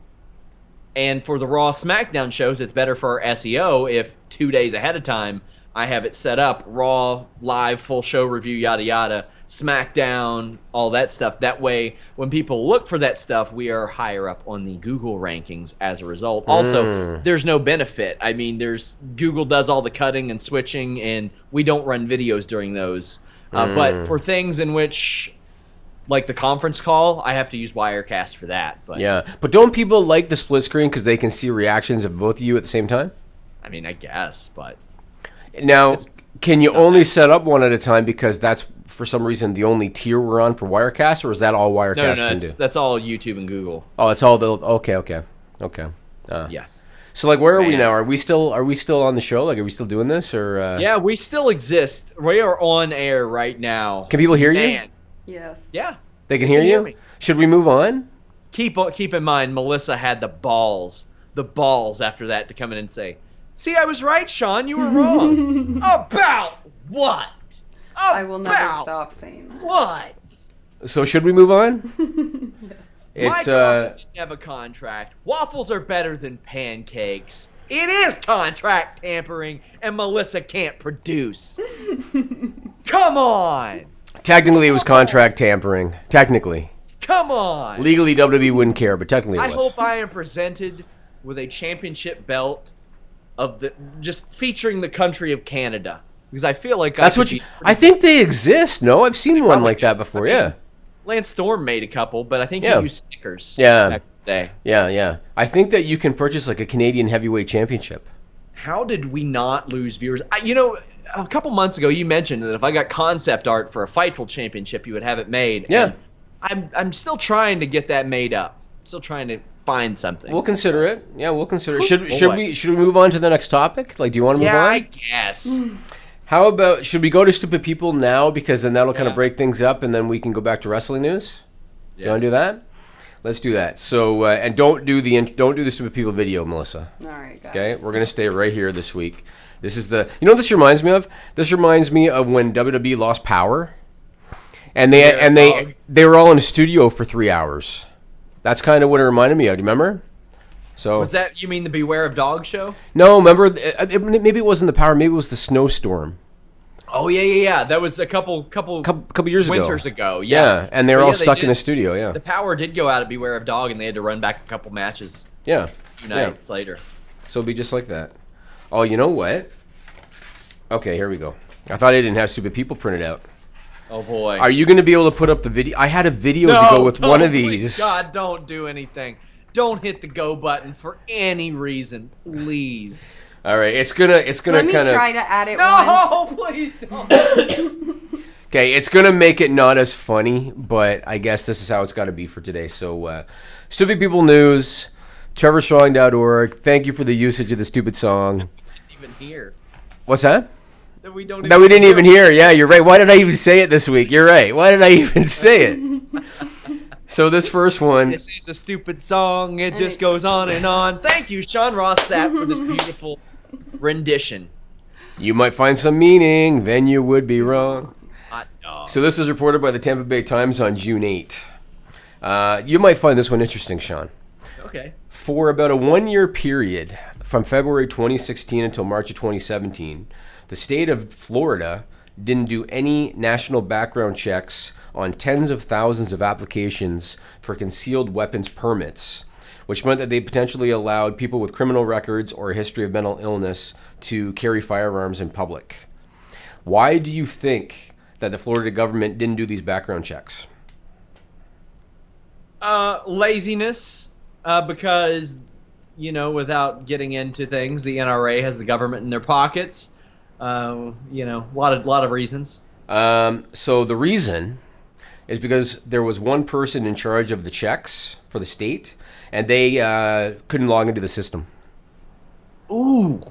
And for the Raw SmackDown shows, it's better for our SEO if 2 days ahead of time I have it set up, Raw, live, full show review, yada, yada, SmackDown, all that stuff. That way, when people look for that stuff, we are higher up on the Google rankings as a result. Also, there's no benefit. I mean, Google does all the cutting and switching, and we don't run videos during those. But for things in which, like the conference call, I have to use Wirecast for that. But yeah, but don't people like the split screen because they can see reactions of both of you at the same time? I mean, I guess, but... Now, can you only set up one at a time because that's, for some reason, the only tier we're on for Wirecast, or is that all Wirecast can do? That's all YouTube and Google. Oh, it's all the... Okay. Yes. So, like, where are we now? Are we still on the show? Like, are we still doing this, or... Yeah, we still exist. We are on air right now. Can people hear you? Yes. Yeah. They can hear you? Should we move on? Keep in mind, Melissa had the balls after that to come in and say, "See, I was right, Sean. You were wrong." About what? I will never stop saying that. What? So should we move on? Yes. Mike didn't have a contract. Waffles are better than pancakes. It is contract tampering, and MELISA can't produce. Come on. Technically, it was contract tampering. Technically. Come on. Legally, WWE wouldn't care, but technically it was. I hope I am presented with a championship belt just featuring the country of Canada, because I feel like that's what I think they exist. No, I've seen one like that before. Yeah. Lance Storm made a couple, but I think he used stickers. Yeah. Back in the day. Yeah. I think that you can purchase like a Canadian heavyweight championship. How did we not lose viewers? A couple months ago, you mentioned that if I got concept art for a Fightful championship, you would have it made. Yeah. And I'm still trying to get that made up. Still trying to find something. We'll consider it. Yeah, we'll consider it. Should we move on to the next topic? Like, do you want to move on? Yeah, I guess. How about, should we go to Stupid People now, because then that'll kind of break things up, and then we can go back to wrestling news? Yes. You want to do that? Let's do that. So, and don't do the Stupid People video, Melissa. All right, guys. Okay, we're gonna stay right here this week. This is what this reminds me of? This reminds me of when WWE lost power, and they were all in a studio for 3 hours. That's kind of what it reminded me of. Do you remember? So was that, you mean the Beware of Dog show? No, remember? Maybe it wasn't the power. Maybe it was the snowstorm. Oh yeah. That was a couple years ago. Winters ago. Yeah, and they were all stuck in a studio. Yeah, the power did go out at Beware of Dog, and they had to run back a couple matches. Yeah, 2 nights later. So it'd be just like that. Oh, you know what? Okay, here we go. I thought I didn't have Stupid People printed out. Oh boy. Are you going to be able to put up the video? I had a video to go with one of these. God, don't do anything. Don't hit the go button for any reason, please. All right, it's gonna kind of. Let me try to add it once. No, please don't. Okay, it's gonna make it not as funny, but I guess this is how it's got to be for today. So, Stupid People News, TrevorStrong.org. Thank you for the usage of the stupid song. Didn't even hear. What's that? That we didn't even hear. Yeah, you're right. Why did I even say it this week? You're right. Why did I even say it? So this first one. This is a stupid song. It just goes on and on. Thank you, Sean Ross Sapp, for this beautiful rendition. You might find some meaning, then you would be wrong. Hot dog. So this is reported by the Tampa Bay Times on June 8. You might find this one interesting, Sean. Okay. For about a 1-year period, from February 2016 until March of 2017, the state of Florida didn't do any national background checks on tens of thousands of applications for concealed weapons permits, which meant that they potentially allowed people with criminal records or a history of mental illness to carry firearms in public. Why do you think that the Florida government didn't do these background checks? Laziness, because, without getting into things, the NRA has the government in their pockets. A lot of reasons. So the reason is because there was one person in charge of the checks for the state, and they couldn't log into the system. Ooh.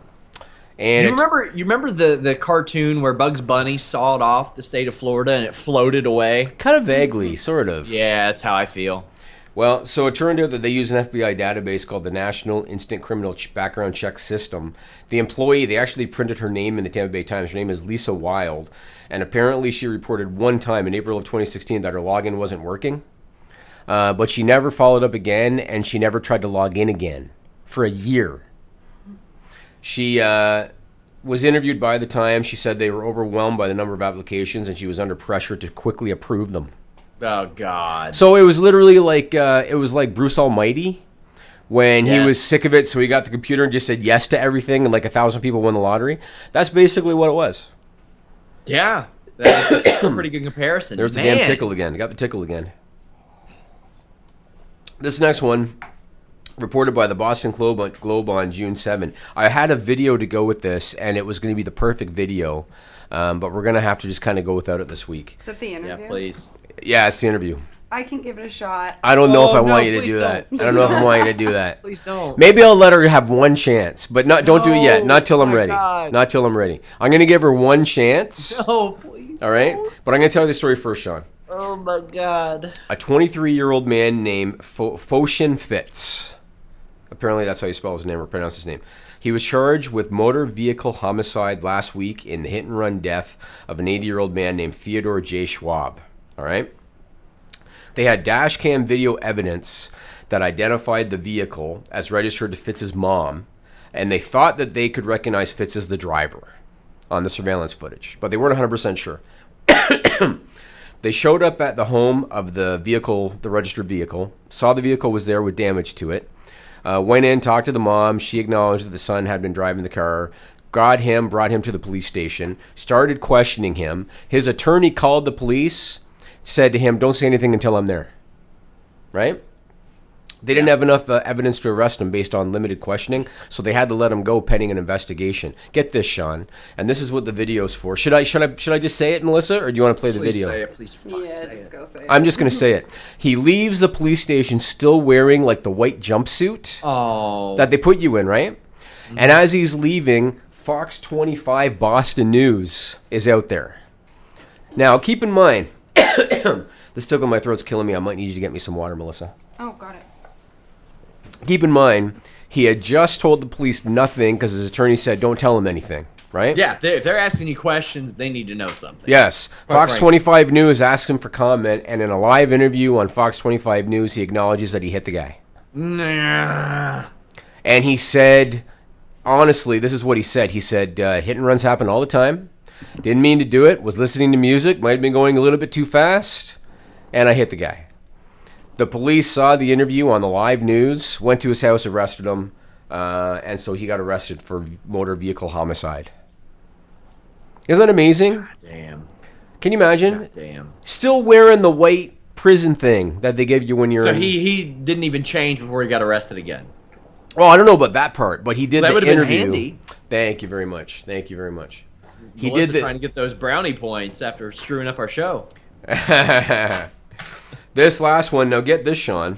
And you remember the cartoon where Bugs Bunny sawed off the state of Florida and it floated away? Kind of vaguely, sort of. Yeah, that's how I feel. Well, so it turned out that they use an FBI database called the National Instant Criminal Background Check System. The employee, they actually printed her name in the Tampa Bay Times. Her name is Lisa Wild. And apparently she reported one time in April of 2016 that her login wasn't working. But she never followed up again, and she never tried to log in again for a year. She was interviewed by the Times. She said they were overwhelmed by the number of applications, and she was under pressure to quickly approve them. Oh, God. So it was literally like Bruce Almighty when he was sick of it, so he got the computer and just said yes to everything, and like 1,000 people won the lottery. That's basically what it was. Yeah, that's a pretty good comparison. There's the damn tickle again. Got the tickle again. This next one, reported by the Boston Globe on June 7. I had a video to go with this, and it was going to be the perfect video, but we're going to have to just kind of go without it this week. Is that the interview? Yeah, please. Yeah, it's the interview. I can give it a shot. I don't know if I want you to do that. I don't know if I want you to do that. Please don't. Maybe I'll let her have one chance, but don't do it yet. Not till I'm ready. God. Not till I'm ready. I'm going to give her one chance. No, please. All right? But I'm going to tell you the story first, Sean. Oh, my God. A 23-year-old man named Foshin Fitz. Apparently that's how you spell his name or pronounce his name. He was charged with motor vehicle homicide last week in the hit-and-run death of an 80-year-old man named Theodore J. Schwab. All right? They had dash cam video evidence that identified the vehicle as registered to Fitz's mom And they thought that they could recognize Fitz as the driver on the surveillance footage, but they weren't 100% sure. They showed up at the home of the vehicle, the registered vehicle, saw the vehicle was there with damage to it, went in, talked to the mom. She acknowledged that the son had been driving the car, got him, brought him to the police station, started questioning him. His attorney called the police, said to him, don't say anything until I'm there. Right? They didn't have enough evidence to arrest him based on limited questioning, so they had to let him go pending an investigation. Get this, Sean, and this is what the video's for. Should I just say it, Melissa, or do you want to play the video? Say it, please. Yeah, just go say it. I'm just going to say it. He leaves the police station still wearing like the white jumpsuit that they put you in, right? Mm-hmm. And as he's leaving, Fox 25 Boston News is out there. Now, keep in mind, this tickle in my throat's killing me. I might need you to get me some water, Melissa. Oh, got it. Keep in mind, he had just told the police nothing because his attorney said, don't tell him anything, right? Yeah, they're asking you questions. They need to know something. Yes. Fox 25 News asked him for comment, and in a live interview on Fox 25 News, he acknowledges that he hit the guy. Nah. And he said, honestly, this is what he said. He said, hit and runs happen all the time. Didn't mean to do it. Was listening to music. Might have been going a little bit too fast. And I hit the guy. The police saw the interview on the live news, went to his house, arrested him, and so he got arrested for motor vehicle homicide. Isn't that amazing? God damn. Can you imagine? God damn. Still wearing the white prison thing that they give you when you're So in... he didn't even change before he got arrested again. Well, I don't know about that part, but he did That the would have interview. been handy. Thank you very much. Thank you very much. He did trying to get those brownie points after screwing up our show. This last one, now get this, Sean.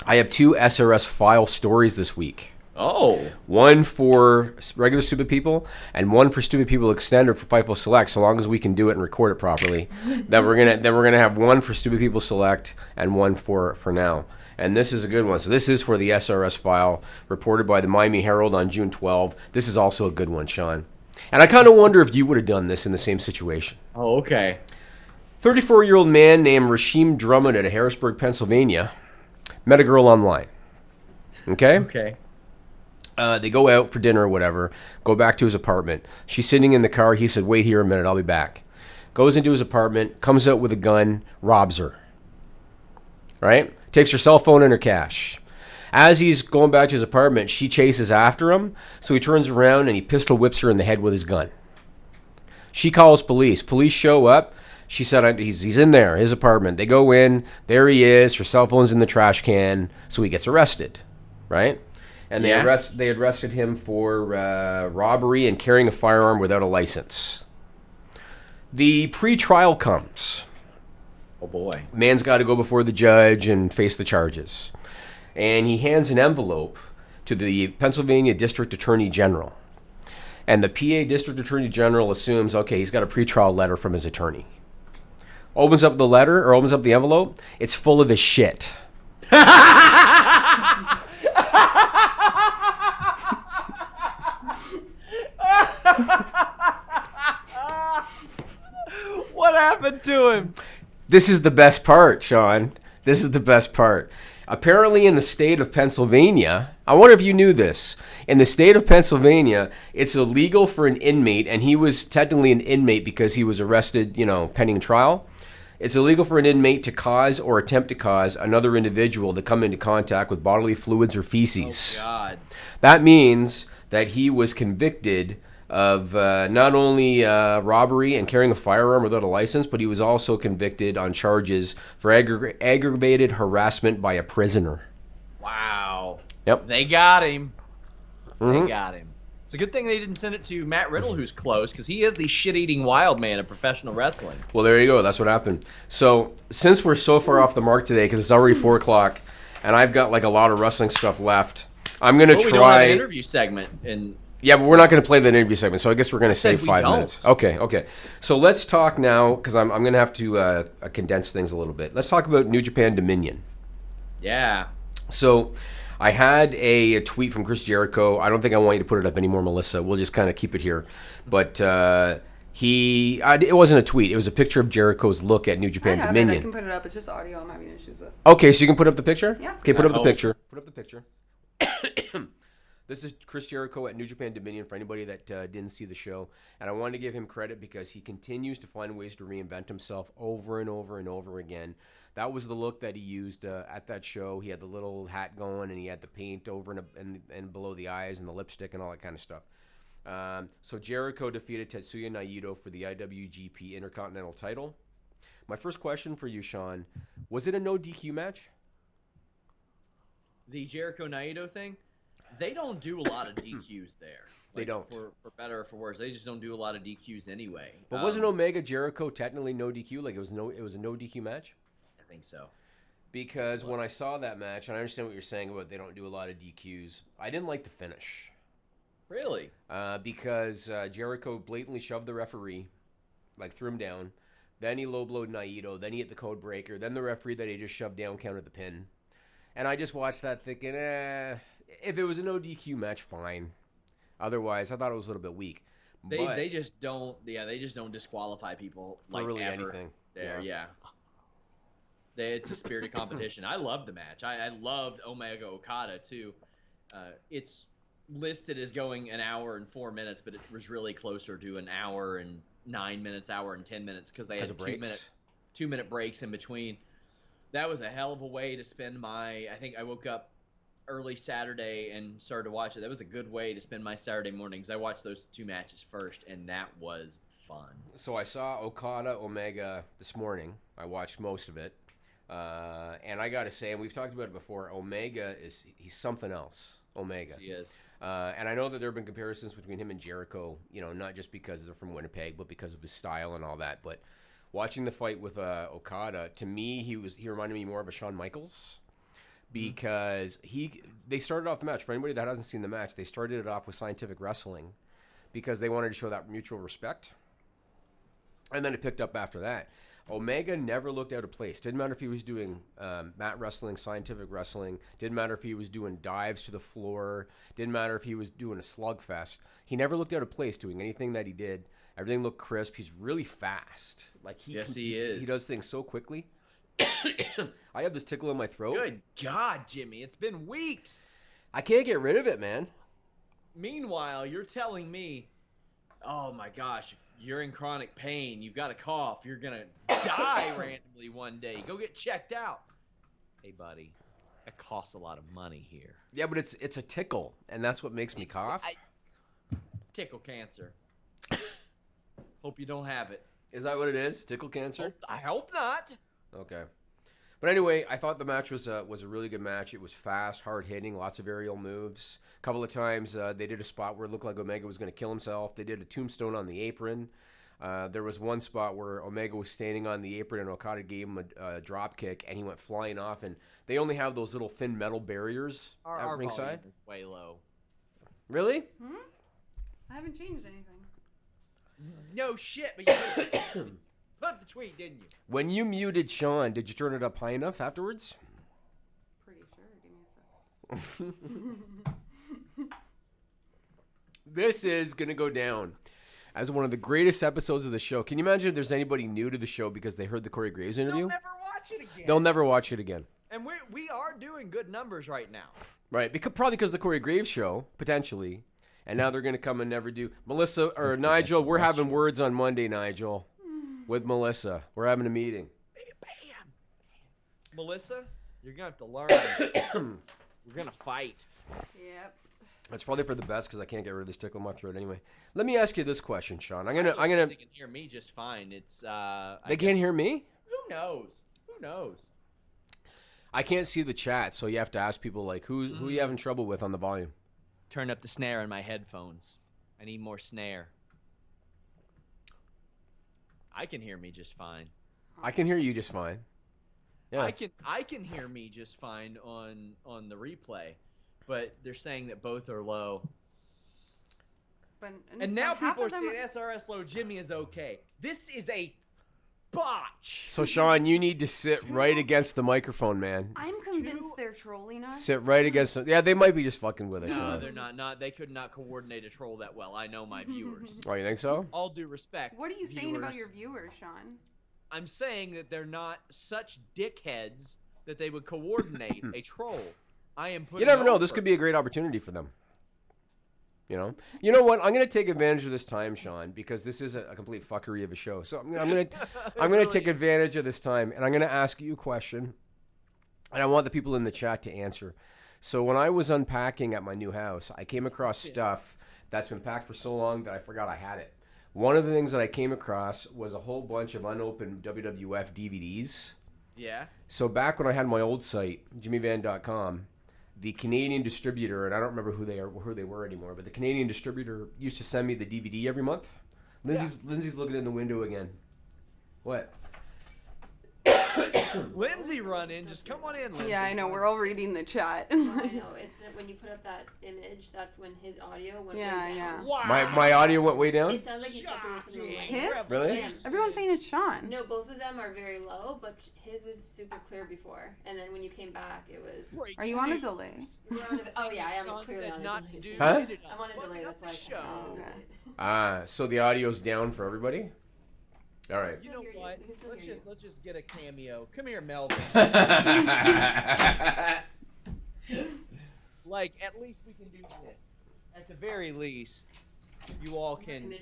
I have 2 SRS file stories this week. Oh. One for regular Stupid People and one for Stupid People Extended for Fightful Select, so long as we can do it and record it properly. Then we're gonna have one for Stupid People Select and one for now. And this is a good one. So this is for the SRS file reported by the Miami Herald on June 12. This is also a good one, Sean. And I kind of wonder if you would have done this in the same situation. Oh, okay. 34-year-old man named Rasheem Drummond out of Harrisburg, Pennsylvania, met a girl online. Okay? Okay. They go out for dinner or whatever, go back to his apartment. She's sitting in the car. He said, wait here a minute, I'll be back. Goes into his apartment, comes out with a gun, robs her. Right? Takes her cell phone and her cash. As he's going back to his apartment, she chases after him, so he turns around and he pistol whips her in the head with his gun. She calls police. Police show up. She said he's in there, his apartment. They go in. There he is. Her cell phone's in the trash can. So he gets arrested, right? And they arrested him for robbery and carrying a firearm without a license. The pre-trial comes. Oh, boy. Man's got to go before the judge and face the charges. And he hands an envelope to the Pennsylvania District Attorney General. And the PA District Attorney General assumes, okay, he's got a pre-trial letter from his attorney. Opens up the letter, or opens up the envelope, it's full of his shit. What happened to him? This is the best part, Sean. This is the best part. Apparently in the state of Pennsylvania, I wonder if you knew this. In the state of Pennsylvania, it's illegal for an inmate, and he was technically an inmate because he was arrested, pending trial. It's illegal for an inmate to cause or attempt to cause another individual to come into contact with bodily fluids or feces. Oh, God. That means that he was convicted of not only robbery and carrying a firearm without a license, but he was also convicted on charges for aggravated harassment by a prisoner. Wow. Yep. They got him. Mm-hmm. They got him. It's a good thing they didn't send it to Matt Riddle, who's close, because he is the shit-eating wild man of professional wrestling. Well, there you go. That's what happened. So, since we're so far off the mark today, because it's already 4 o'clock, and I've got like a lot of wrestling stuff left, I'm going to try... We don't have an interview segment. Yeah, but we're not going to play that interview segment, so I guess we're going to save 5 minutes. Okay. So let's talk now, because I'm going to have to condense things a little bit. Let's talk about New Japan Dominion. Yeah. So... I had a tweet from Chris Jericho. I don't think I want you to put it up anymore, Melissa. We'll just kind of keep it here. But it wasn't a tweet. It was a picture of Jericho's look at New Japan Dominion. I can put it up. It's just audio I'm having issues with. Okay, so you can put up the picture? Yeah. Okay, put up the picture. Put up the picture. This is Chris Jericho at New Japan Dominion for anybody that didn't see the show. And I wanted to give him credit because he continues to find ways to reinvent himself over and over and over again. That was the look that he used at that show. He had the little hat going, and he had the paint over and below the eyes and the lipstick and all that kind of stuff. So Jericho defeated Tetsuya Naito for the IWGP Intercontinental title. My first question for you, Sean, was it a no DQ match? The Jericho Naito thing? They don't do a lot of DQs there. They don't. For better or for worse. They just don't do a lot of DQs anyway. But wasn't Omega Jericho technically no DQ? Like it was a no DQ match? I think so. Because when I saw that match, and I understand what you're saying about they don't do a lot of DQs, I didn't like the finish. Really? Because Jericho blatantly shoved the referee, like threw him down. Then he low-blowed Naito. Then he hit the code breaker. Then the referee that he just shoved down counted the pin. And I just watched that thinking, if it was a no DQ match, fine. Otherwise, I thought it was a little bit weak. They just don't disqualify people for like really ever anything. Yeah. It's a spirited competition. I loved the match. I loved Omega Okada too. It's listed as going an hour and 4 minutes, but it was really closer to an hour and 9 minutes, hour and 10 minutes because they had 2 minute breaks in between. That was a hell of a way to spend I think I woke up early Saturday and started to watch it. That was a good way to spend my Saturday mornings. I watched those two matches first, and that was fun. So I saw Okada Omega this morning. I watched most of it. And I got to say, and we've talked about it before, Omega he's something else. Omega. Yes, he is. And I know that there have been comparisons between him and Jericho, not just because they're from Winnipeg, but because of his style and all that. But watching the fight with Okada, to me, he reminded me more of a Shawn Michaels because they started off the match. For anybody that hasn't seen the match, they started it off with scientific wrestling because they wanted to show that mutual respect. And then it picked up after that. Omega never looked out of place. Didn't matter if he was doing mat wrestling, scientific wrestling. Didn't matter if he was doing dives to the floor. Didn't matter if he was doing a slugfest. He never looked out of place doing anything that he did. Everything looked crisp. He's really fast. Yes, he is. He does things so quickly. I have this tickle in my throat. Good God, Jimmy. It's been weeks. I can't get rid of it, man. Meanwhile, you're telling me, oh my gosh, if you're in chronic pain, you've got a cough, you're going to die randomly one day. Go get checked out. Hey, buddy, that costs a lot of money here. Yeah, but it's a tickle, and that's what makes me cough. Tickle cancer. Hope you don't have it. Is that what it is? Tickle cancer? I hope not. Okay. But anyway, I thought the match was a really good match. It was fast, hard-hitting, lots of aerial moves. A couple of times they did a spot where it looked like Omega was going to kill himself. They did a tombstone on the apron. There was one spot where Omega was standing on the apron and Okada gave him a drop kick, and he went flying off. And they only have those little thin metal barriers at ringside. Volume is way low. Really? I haven't changed anything. No shit, but you put up the tweet, didn't you? When you muted Sean, did you turn it up high enough afterwards? Pretty sure. Give me a sec. This is going to go down as one of the greatest episodes of the show. Can you imagine if there's anybody new to the show because they heard the Corey Graves interview? They'll never watch it again. They'll never watch it again. And we are doing good numbers right now. Right, probably because of the Corey Graves show, potentially. And now they're going to come and never do. Melissa, or Nigel, we're having words on Monday, Nigel, with Melissa. We're having a meeting. Bam. Melissa, you're going to have to learn. We're going to fight. Yep. That's probably for the best because I can't get rid of this tickle in my throat anyway. Let me ask you this question, Sean. I'm gonna. They can hear me just fine. It's. They can't hear me? Who knows? I can't see the chat, so you have to ask people like who you having trouble with on the volume. Turn up the snare in my headphones. I need more snare. I can hear me just fine. I can hear you just fine. Yeah. I can hear me just fine on the replay, but they're saying that both are low. And now people are saying SRS low, Jimmy is okay. This is a botch. So Sean, you need to sit right against the microphone, man. I'm convinced they're trolling us. Sit right against them. Yeah, they might be just fucking with us. No, Sean. they're not. They could not coordinate a troll that well. I know my viewers. Oh, you think so? All due respect. What are you saying about your viewers, Sean? I'm saying that they're not such dickheads that they would coordinate a troll. I am putting. You never know. This could be a great opportunity for them. You know what? I'm going to take advantage of this time, Sean, because this is a complete fuckery of a show. So I'm going to take advantage of this time, and I'm going to ask you a question, and I want the people in the chat to answer. So when I was unpacking at my new house, I came across stuff that's been packed for so long that I forgot I had it. One of the things that I came across was a whole bunch of unopened WWF DVDs. Yeah. So back when I had my old site, jimmyvan.com, the Canadian distributor, and I don't remember who they were anymore, but the Canadian distributor used to send me the DVD every month. Lindsay's looking in the window again. What? Lindsay run in. Just come on in, Lindsay. Yeah, I know. We're all reading the chat. I know. It's when you put up that image, that's when his audio went way down. Yeah. Wow. My audio went way down? It sounds like he stepped away from the mic. Him? Really? Him. Everyone's saying it's Sean. No, both of them are very low, but his was super clear before. And then when you came back, it was... Are you on a delay? Oh, yeah, I am clearly on a delay. Huh? I'm on a delay, that's why I Oh, okay. So the audio's down for everybody? All right. You know what? Let's just get a cameo. Come here, Melvin. Like, at least we can do this. At the very least, you all can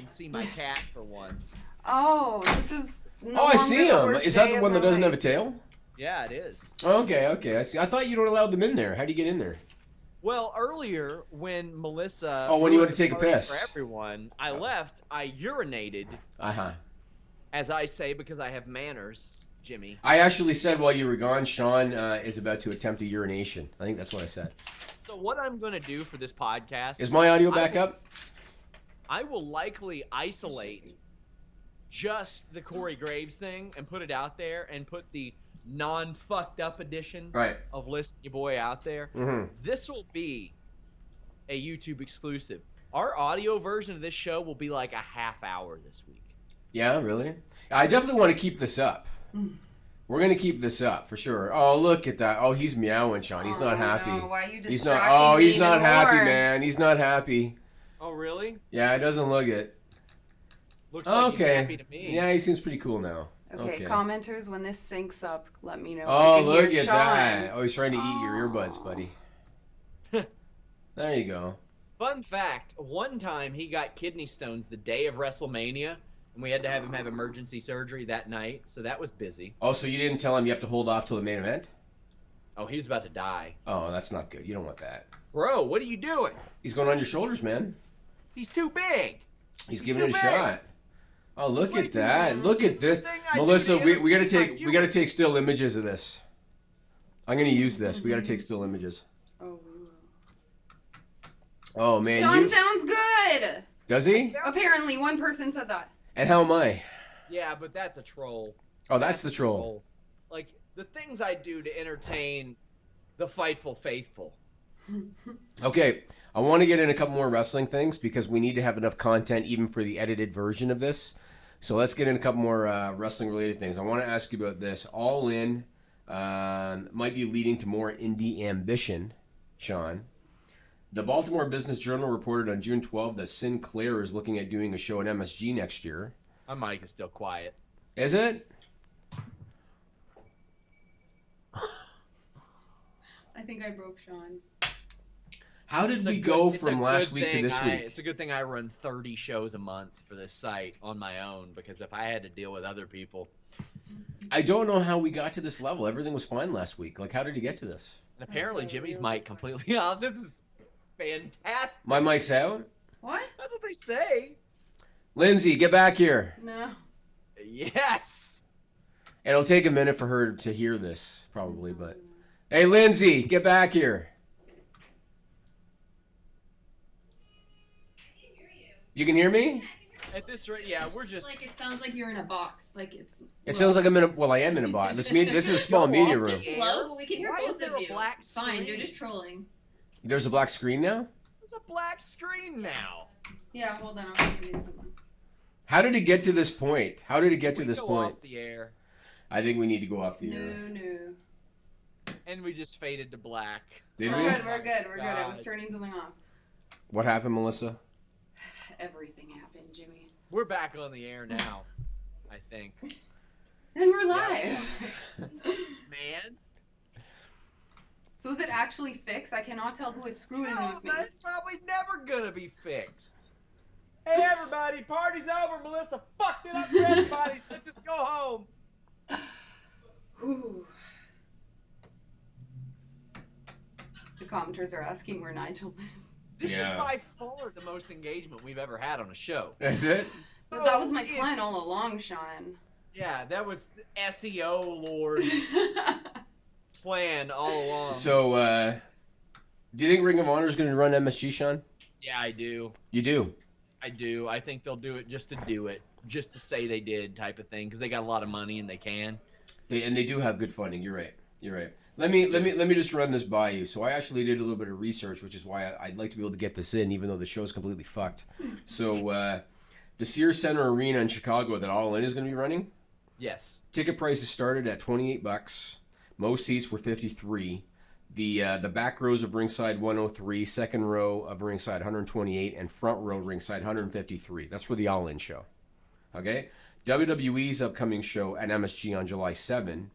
see my cat for once. Oh, this is. I see him. Is that the one that doesn't have a tail? Yeah, it is. Okay, I see. I thought you don't allow them in there. How do you get in there? Well, earlier when Melissa. Oh, when you went to take a piss. For everyone, I left. I urinated. As I say, because I have manners, Jimmy. I actually said while you were gone, Sean is about to attempt a urination. I think that's what I said. So what I'm going to do for this podcast... Is my audio back up? I will likely isolate just the Corey Graves thing and put it out there and put the non-fucked up edition of Listen Your Boy out there. Mm-hmm. This will be a YouTube exclusive. Our audio version of this show will be like a half hour this week. Yeah, really? I definitely want to keep this up. We're going to keep this up for sure. Oh, look at that. Oh, he's meowing, Sean. He's not happy. No. Why are you he's not. He's not happy, man. He's not happy. Oh, really? Yeah, it doesn't look it. Looks like he's happy to me. Yeah, he seems pretty cool now. Okay, commenters, when this syncs up, let me know. Oh, look at that. Oh, he's trying to eat your earbuds, buddy. There you go. Fun fact, one time he got kidney stones the day of WrestleMania, and we had to have him have emergency surgery that night, so that was busy. Oh, so you didn't tell him you have to hold off till the main event? Oh, he was about to die. Oh, that's not good. You don't want that. Bro, what are you doing? He's going on your shoulders, man. He's too big. He's giving it a shot. Oh, look at that. Look at this. Melissa, we got to take still images of this. I'm going to use this. We got to take still images. Oh, man. Sean sounds good. Does he? Apparently, one person said that. And how am I? Yeah, but that's a troll. Oh, that's the troll. Like, the things I do to entertain the Fightful faithful. Okay, I want to get in a couple more wrestling things because we need to have enough content even for the edited version of this. So let's get in a couple more wrestling-related things. I want to ask you about this. All In might be leading to more indie ambition, Sean. The Baltimore Business Journal reported on June 12th that Sinclair is looking at doing a show at MSG next year. My mic is still quiet. Is it? I think I broke Sean. How did we go from last week to this week? It's a good thing I run 30 shows a month for this site on my own, because if I had to deal with other people... I don't know how we got to this level. Everything was fine last week. Like, how did he get to this? And apparently Jimmy's mic completely off. This is fantastic. My mic's out? What? That's what they say. Lindsay, get back here. No. Yes. It'll take a minute for her to hear this, probably, but... Hey, Lindsay, get back here. You can hear me? At this rate, yeah, we're just... Like, it sounds like you're in a box. Like, it's... It sounds like I'm in a... Well, I am in a box. This is a small media room. It's just low, but we can hear Why both is there of a you. black It's fine, screen? they're just trolling. There's a black screen now? There's a black screen now. Yeah, hold on. I'm reading something. How did it get to this point? How did it get to We this go point? off the air, I think we need to go off the air. No. and we just faded to black. Did We're we? good. We're good. I God. was turning something off. What happened, Melissa? Everything happened, Jimmy. We're back on the air now, I think. And we're live. Man. So is it actually fixed? I cannot tell who is screwing with me. It's probably never gonna be fixed. Hey everybody, party's over. Melissa fucked it up for everybody, so just go home. Whew. The commenters are asking where Nigel is. This is by far the most engagement we've ever had on a show. Is it? But that was my plan all along, Sean. Yeah, that was the SEO Lord plan all along. So, do you think Ring of Honor is going to run MSG, Sean? Yeah, I do. You do? I do. I think they'll do it just to do it, just to say they did type of thing, because they got a lot of money and they can. They do have good funding. You're right. You're right. Let me just run this by you. So I actually did a little bit of research, which is why I'd like to be able to get this in, even though the show's completely fucked. So the Sears Center Arena in Chicago that All In is going to be running. Yes. Ticket prices started at $28. Most seats were $53. The back rows of ringside 103, second row of ringside 128, and front row ringside 153. That's for the All In show. Okay? WWE's upcoming show at MSG on July 7.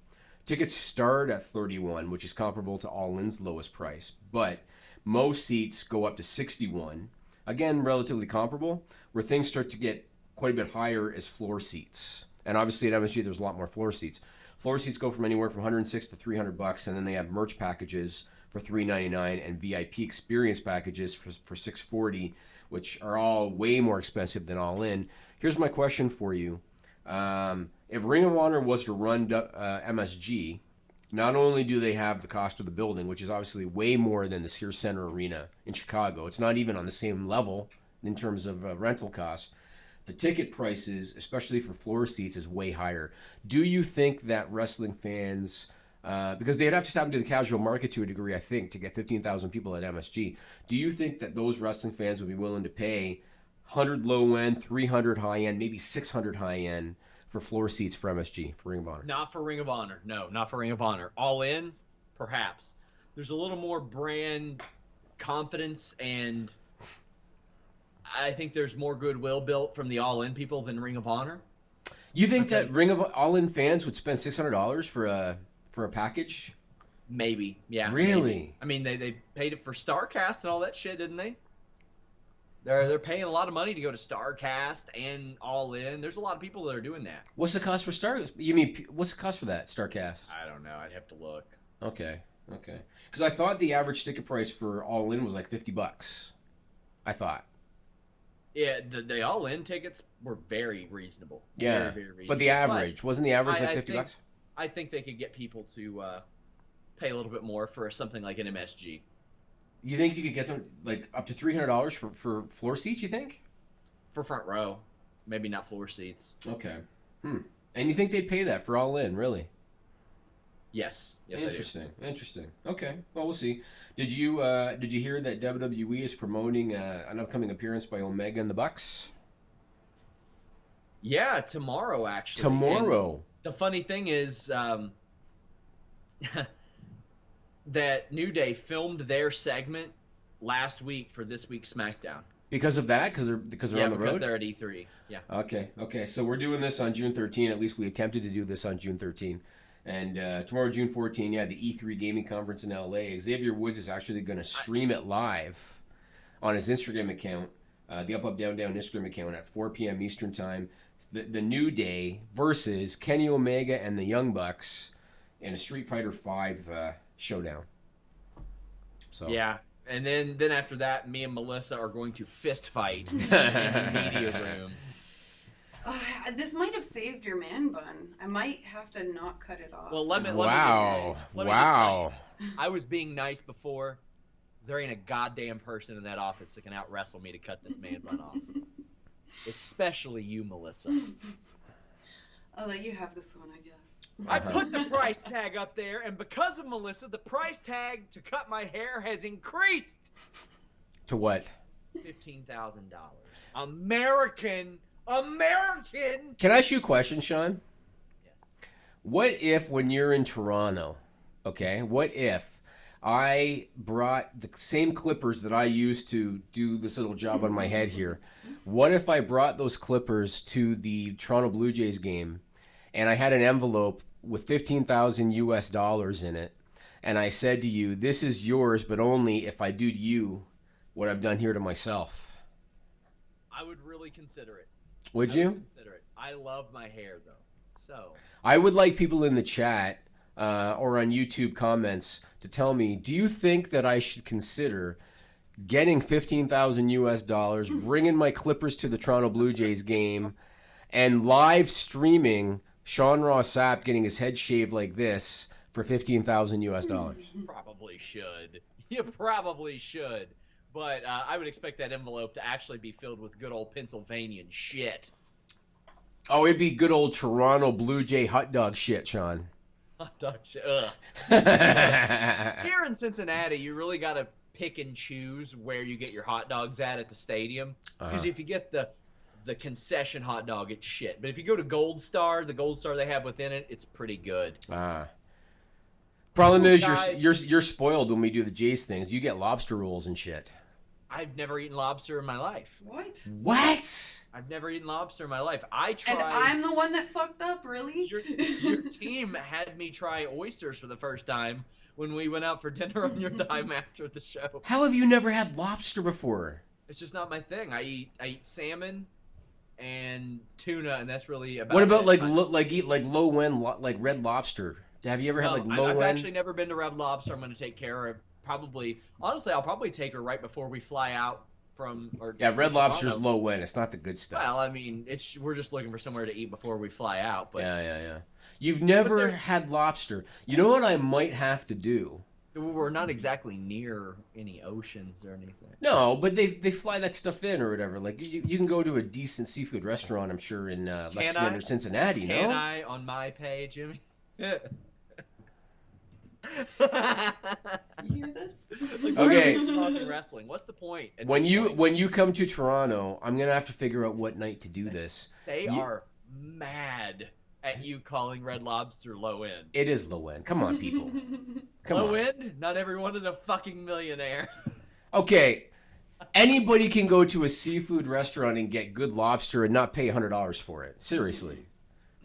Tickets start at $31, which is comparable to All In's lowest price, but most seats go up to $61. Again, relatively comparable. Where things start to get quite a bit higher is floor seats. And obviously at MSG there's a lot more floor seats. Floor seats go from anywhere from $106 to $300, and then they have merch packages for $399 and VIP experience packages for $640, which are all way more expensive than All In. Here's my question for you. If Ring of Honor was to run MSG, not only do they have the cost of the building, which is obviously way more than the Sears Center Arena in Chicago. It's not even on the same level in terms of rental costs. The ticket prices, especially for floor seats, is way higher. Do you think that wrestling fans, because they'd have to tap into the casual market to a degree, I think, to get 15,000 people at MSG, do you think that those wrestling fans would be willing to pay 100 low end, 300 high end, maybe 600 high end for floor seats for MSG, for Ring of Honor? Not for Ring of Honor. No, not for Ring of Honor. All In, perhaps. There's a little more brand confidence, and I think there's more goodwill built from the All In people than Ring of Honor. You think that Ring of All In fans would spend $600 for a package? Maybe, yeah. Really? Maybe. I mean, they paid it for StarCast and all that shit, didn't they? They're paying a lot of money to go to StarCast and All In. There's a lot of people that are doing that. What's the cost for what's the cost for that StarCast? I don't know. I'd have to look. Okay. Because I thought the average ticket price for All In was like $50. I thought. Yeah, the All In tickets were very reasonable. Yeah, very, very reasonable. But the average wasn't the average like $50? I think they could get people to pay a little bit more for something like an MSG. You think you could get them like up to $300 for floor seats? You think? For front row, maybe not floor seats. Okay. And you think they'd pay that for All In? Really? Yes. Interesting. Okay. Well, we'll see. Did you hear that WWE is promoting an upcoming appearance by Omega and the Bucks? Yeah, tomorrow actually. Tomorrow. And the funny thing is that New Day filmed their segment last week for this week's SmackDown. Because of that? Because they're on the road? Yeah, because they're at E3. Yeah. Okay. So we're doing this on June 13. At least we attempted to do this on June 13. And tomorrow, June 14, the E3 gaming conference in LA. Xavier Woods is actually going to stream it live on his Instagram account, the Up Up Down Down Instagram account at 4 p.m. Eastern Time. The New Day versus Kenny Omega and the Young Bucks in a Street Fighter V showdown. So yeah, and then after that, me and Melissa are going to fist fight in the media room. This might have saved your man bun. I might have to not cut it off. Well, let me Wow. I was being nice before. There ain't a goddamn person in that office that can out wrestle me to cut this man bun off. Especially you, Melissa. I'll let you have this one, I guess. I put the price tag up there, and because of Melissa, the price tag to cut my hair has increased. To what? $15,000. American. Can I ask you a question, Sean? Yes. What if when you're in Toronto, okay, what if I brought the same clippers that I used to do this little job on my head here, what if I brought those clippers to the Toronto Blue Jays game and I had an envelope with $15,000 US in it, and I said to you, this is yours, but only if I do to you what I've done here to myself? I would really consider it. Would you? Consider it. I love my hair, though. So I would like people in the chat or on YouTube comments to tell me, do you think that I should consider getting $15,000 US, bringing my Clippers to the Toronto Blue Jays game, and live streaming Sean Ross Sapp getting his head shaved like this for $15,000 US? Probably should. You probably should. But I would expect that envelope to actually be filled with good old Pennsylvanian shit. Oh, it'd be good old Toronto Blue Jay hot dog shit, Sean. Hot dog shit. Ugh. Here in Cincinnati, you really got to pick and choose where you get your hot dogs at the stadium. Because if you get the concession hot dog, it's shit. But if you go to Gold Star, the Gold Star they have within it, it's pretty good. Problem is, you're spoiled when we do the Jays things. You get lobster rolls and shit. I've never eaten lobster in my life. What? I've never eaten lobster in my life. I tried. And I'm the one that fucked up, really? Your team had me try oysters for the first time when we went out for dinner on your dime after the show. How have you never had lobster before? It's just not my thing. I eat salmon and tuna, and that's really about. What about it. like low end like Red Lobster? Have you ever had like low end? I've actually never been to Red Lobster. I'm going to take care of. Honestly, I'll probably take her right before we fly out from. Red Lobster's low end. It's not the good stuff. Well, I mean, we're just looking for somewhere to eat before we fly out. But yeah. You've never had lobster. You know what I might have to do? We're not exactly near any oceans or anything. No, but they fly that stuff in or whatever. Like you can go to a decent seafood restaurant, I'm sure, in Lexington or Cincinnati. Can I on my pay, Jimmy? You hear this? Okay. Talking wrestling. What's the point? When you come to Toronto, I'm gonna have to figure out what night to do this. They are mad at you calling Red Lobster low end. It is low end. Come on, people. Low end? Not everyone is a fucking millionaire. Okay. Anybody can go to a seafood restaurant and get good lobster and not pay $100 for it. Seriously.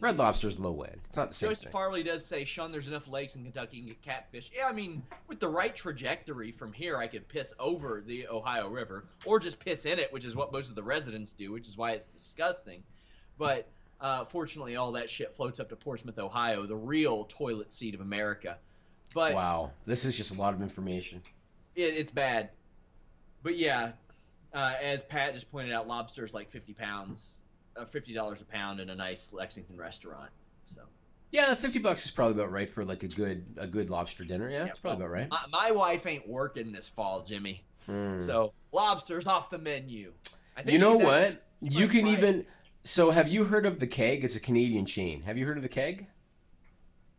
Red Lobster's low end. It's not the same Joseph thing. Farley does say, Sean, there's enough lakes in Kentucky you can get catfish. Yeah, I mean, with the right trajectory from here, I could piss over the Ohio River or just piss in it, which is what most of the residents do, which is why it's disgusting. But fortunately, all that shit floats up to Portsmouth, Ohio, the real toilet seat of America. But wow, this is just a lot of information. It's bad. But yeah, as Pat just pointed out, lobster's like 50 pounds. $50 a pound in a nice Lexington restaurant. So yeah, $50 is probably about right for like a good lobster dinner. Yeah, it's probably about right. My wife ain't working this fall, Jimmy. So lobster's off the menu. I think you know what? You can even. So have you heard of the Keg? It's a Canadian chain. Have you heard of the Keg?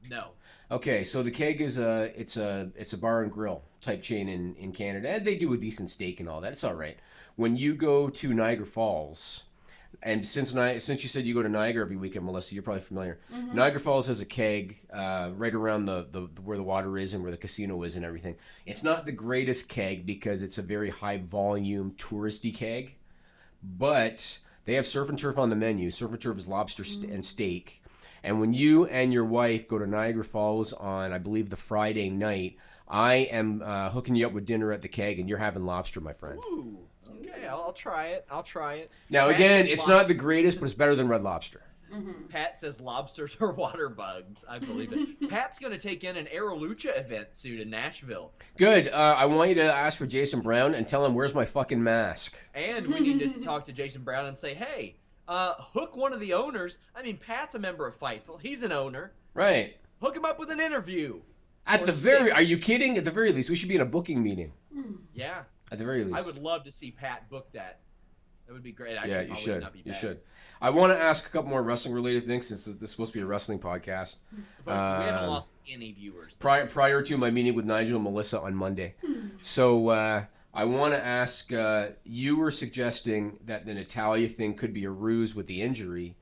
No. Okay, so the Keg is it's a bar and grill type chain in Canada, and they do a decent steak and all that. It's all right. When you go to Niagara Falls. And since you said you go to Niagara every weekend, Melissa, you're probably familiar. Mm-hmm. Niagara Falls has a Keg right around the where the water is and where the casino is and everything. It's not the greatest Keg because it's a very high volume touristy Keg, but they have surf and turf on the menu. Surf and turf is lobster and steak. And when you and your wife go to Niagara Falls on, I believe, the Friday night, I am hooking you up with dinner at the Keg, and you're having lobster, my friend. Ooh. Okay, I'll try it. Now, again, it's not the greatest, but it's better than Red Lobster. Mm-hmm. Pat says lobsters are water bugs. I believe it. Pat's going to take in an Aerolucha event soon in Nashville. Good. I want you to ask for Jason Brown and tell him, where's my fucking mask? And we need to talk to Jason Brown and say, hey, hook one of the owners. I mean, Pat's a member of Fightful. He's an owner. Right. Hook him up with an interview. Are you kidding? At the very least, we should be in a booking meeting. Yeah. At the very least. I would love to see Pat book that. That would be great. Actually, yeah, you should. Not be bad. You should. I want to ask a couple more wrestling-related things since this is supposed to be a wrestling podcast. We haven't lost any viewers. Prior to my meeting with Nigel and Melissa on Monday. So I want to ask, you were suggesting that the Natalya thing could be a ruse with the injury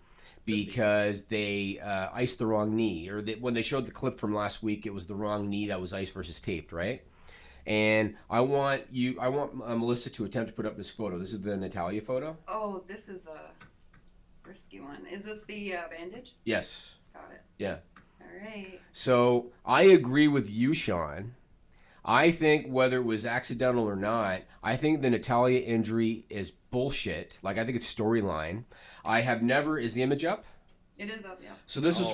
because they iced the wrong knee. Or when they showed the clip from last week, it was the wrong knee that was iced versus taped, right? And I want Melissa to attempt to put up this photo. This is the Natalya photo. Oh, this is a risky one. Is this the bandage? Yes. Got it. Yeah. All right. So I agree with you, Sean. I think whether it was accidental or not, I think the Natalya injury is bullshit. Like, I think it's storyline. I have never... Is the image up? It is up, yeah. So this was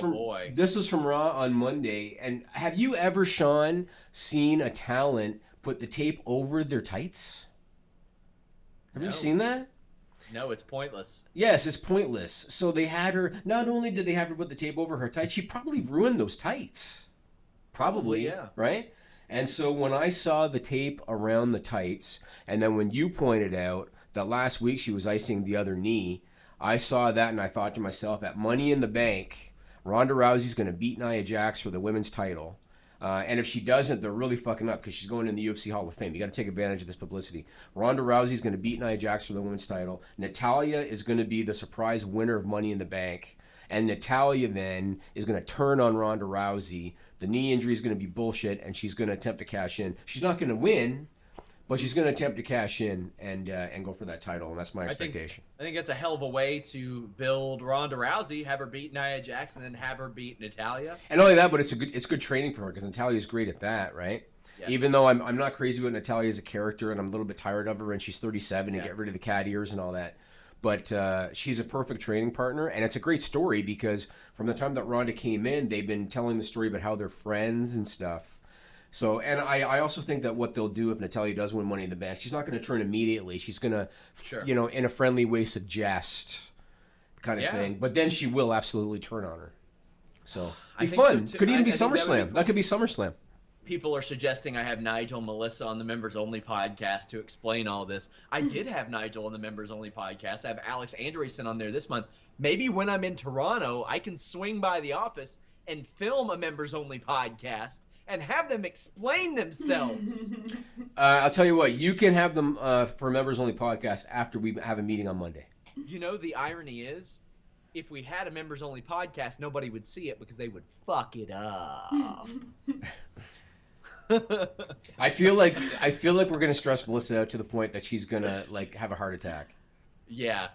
from Raw on Monday. And have you ever, Sean, seen a talent put the tape over their tights? Have you seen that? No, it's pointless. Yes, it's pointless. So they had her... Not only did they have her put the tape over her tights, she probably ruined those tights. Probably, yeah. Right? And so when I saw the tape around the tights, and then when you pointed out that last week she was icing the other knee, I saw that and I thought to myself, at Money in the Bank, Ronda Rousey's going to beat Nia Jax for the women's title. And if she doesn't, they're really fucking up because she's going in the UFC Hall of Fame. You got to take advantage of this publicity. Ronda Rousey's going to beat Nia Jax for the women's title. Natalya is going to be the surprise winner of Money in the Bank. And Natalya then is going to turn on Ronda Rousey. The knee injury is going to be bullshit, and she's going to attempt to cash in. She's not going to win, but she's going to attempt to cash in and go for that title, and that's my expectation. I think that's a hell of a way to build Ronda Rousey, have her beat Nia Jax, and then have her beat Natalya. And not only that, but it's good training for her because Natalya's great at that, right? Yes. Even though I'm not crazy about Natalya as a character, and I'm a little bit tired of her, and she's 37, and get rid of the cat ears and all that. But she's a perfect training partner, and it's a great story because from the time that Ronda came in, they've been telling the story about how they're friends and stuff. So, and I also think that what they'll do if Natalya does win Money in the Bank, she's not going to turn immediately. She's going to, in a friendly way, suggest kind of thing. But then she will absolutely turn on her. So, be fun. So could even be SummerSlam. That could be SummerSlam. People are suggesting I have Nigel and Melissa on the Members Only podcast to explain all this. I did have Nigel on the Members Only podcast. I have Alex Andreessen on there this month. Maybe when I'm in Toronto, I can swing by the office and film a Members Only podcast and have them explain themselves. I'll tell you what, you can have them for a Members Only podcast after we have a meeting on Monday. You know, the irony is, if we had a Members Only podcast, nobody would see it because they would fuck it up. I feel like we're gonna stress Melissa out to the point that she's gonna have a heart attack. Yeah,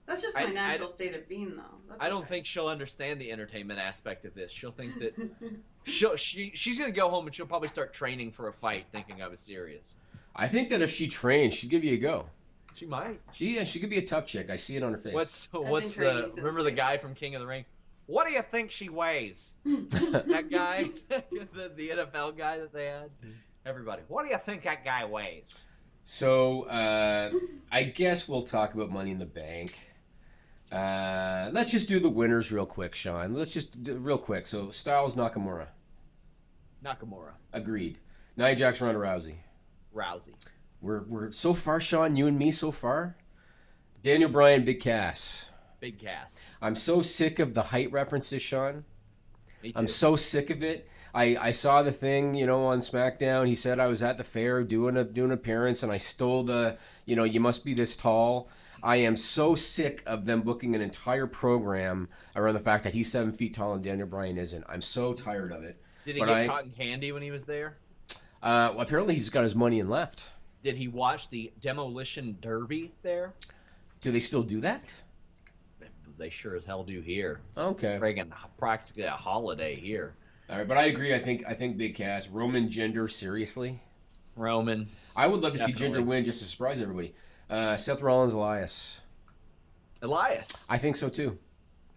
that's just my natural state of being, though. I don't think she'll understand the entertainment aspect of this. She'll think that she's gonna go home and she'll probably start training for a fight, thinking I was serious. I think that if she trains, she'd give you a go. She might. She could be a tough chick. I see it on her face. Remember the guy from King of the Ring? What do you think she weighs? That guy, the NFL guy that they had. Everybody, what do you think that guy weighs? So, I guess we'll talk about Money in the Bank. Let's just do the winners real quick, Sean. Let's just do real quick. So, Styles, Nakamura. Agreed. Nia Jax, Ronda Rousey. We're so far, Sean. You and me so far. Daniel Bryan, Big Cass. I'm so sick of the height references, Sean. Me too. I'm so sick of it. I saw the thing, on SmackDown. He said I was at the fair doing an appearance, and I stole the, you must be this tall. I am so sick of them booking an entire program around the fact that he's 7 feet tall and Daniel Bryan isn't. I'm so tired of it. Did he get cotton candy when he was there? Well, apparently he's got his money and left. Did he watch the Demolition Derby there? Do they still do that? They sure as hell do here. It's practically a holiday here. All right, but I agree. I think Big Cass, Roman, Jinder, seriously. Roman. I would love to see Jinder win just to surprise everybody. Seth Rollins, Elias. I think so too.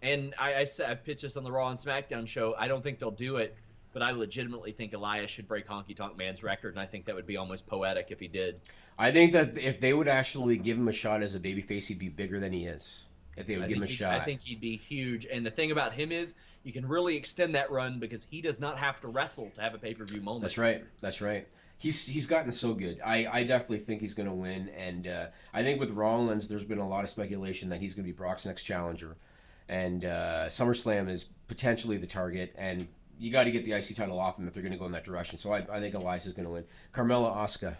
And I pitched this on the Raw and SmackDown show. I don't think they'll do it, but I legitimately think Elias should break Honky Tonk Man's record, and I think that would be almost poetic if he did. I think that if they would actually give him a shot as a babyface, he'd be bigger than he is. If they would give him a shot. I think he'd be huge. And the thing about him is you can really extend that run because he does not have to wrestle to have a pay-per-view moment. That's right. He's gotten so good. I definitely think he's going to win. And I think with Rollins, there's been a lot of speculation that he's going to be Brock's next challenger. And SummerSlam is potentially the target. And you got to get the IC title off him if they're going to go in that direction. So I think Elias is going to win. Carmella, Asuka.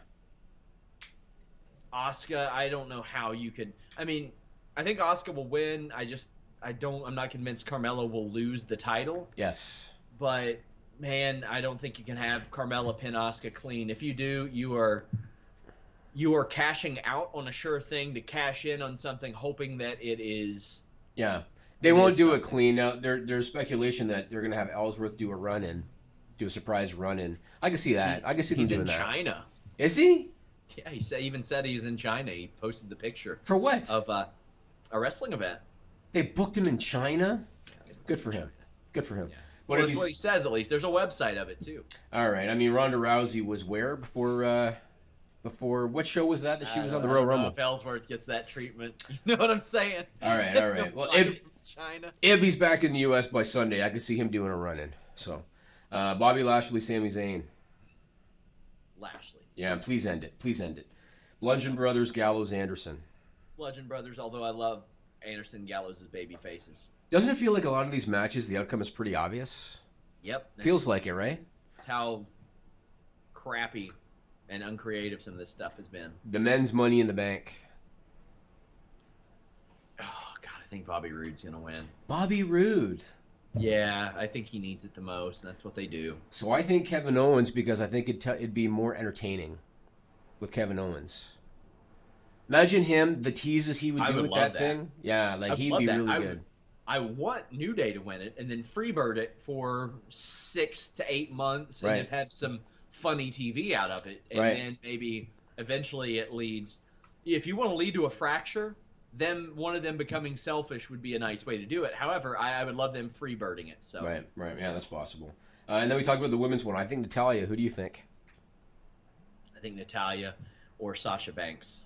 I don't know how you could. I mean, I think Asuka will win. I'm not convinced Carmella will lose the title. Yes. But man, I don't think you can have Carmella pin Asuka clean. If you do, you are cashing out on a sure thing to cash in on something, hoping that it is. Yeah. They won't do it clean. Now, there's speculation that they're going to have Ellsworth do a surprise run-in. I can see that. I can see them doing that. He's in China. Is he? Yeah, even said he's in China. He posted the picture. For what? Of a wrestling event. They booked him in China? Good for him. Good for him. Yeah. Well, that's what he says, at least. There's a website of it, too. All right. I mean, Ronda Rousey was where before what show was that she was on the Royal Rumble? If Ellsworth gets that treatment. You know what I'm saying? All right. Well, if he's back in the U.S. by Sunday, I could see him doing a run-in. So, Bobby Lashley, Sami Zayn. Lashley. Yeah, please end it. Bludgeon Brothers, Gallows, Anderson. Bludgeon Brothers, although I love Anderson, Gallows' baby faces. Doesn't it feel like a lot of these matches, the outcome is pretty obvious? Yep. Feels like it, right? It's how crappy and uncreative some of this stuff has been. The men's Money in the Bank. Oh, God, I think Bobby Roode's going to win. Bobby Roode. Yeah, I think he needs it the most, and that's what they do. So I think Kevin Owens, because I think it'd be more entertaining with Kevin Owens. Imagine him, the teases he would do with that thing. Yeah, like he'd be really good. I want New Day to win it and then freebird it for 6 to 8 months and just have some funny TV out of it. And then maybe eventually it leads. If you want to lead to a fracture, then one of them becoming selfish would be a nice way to do it. However, I would love them freebirding it. So. Right. Yeah, that's possible. And then we talked about the women's one. I think Natalya. Who do you think? I think Natalya or Sasha Banks.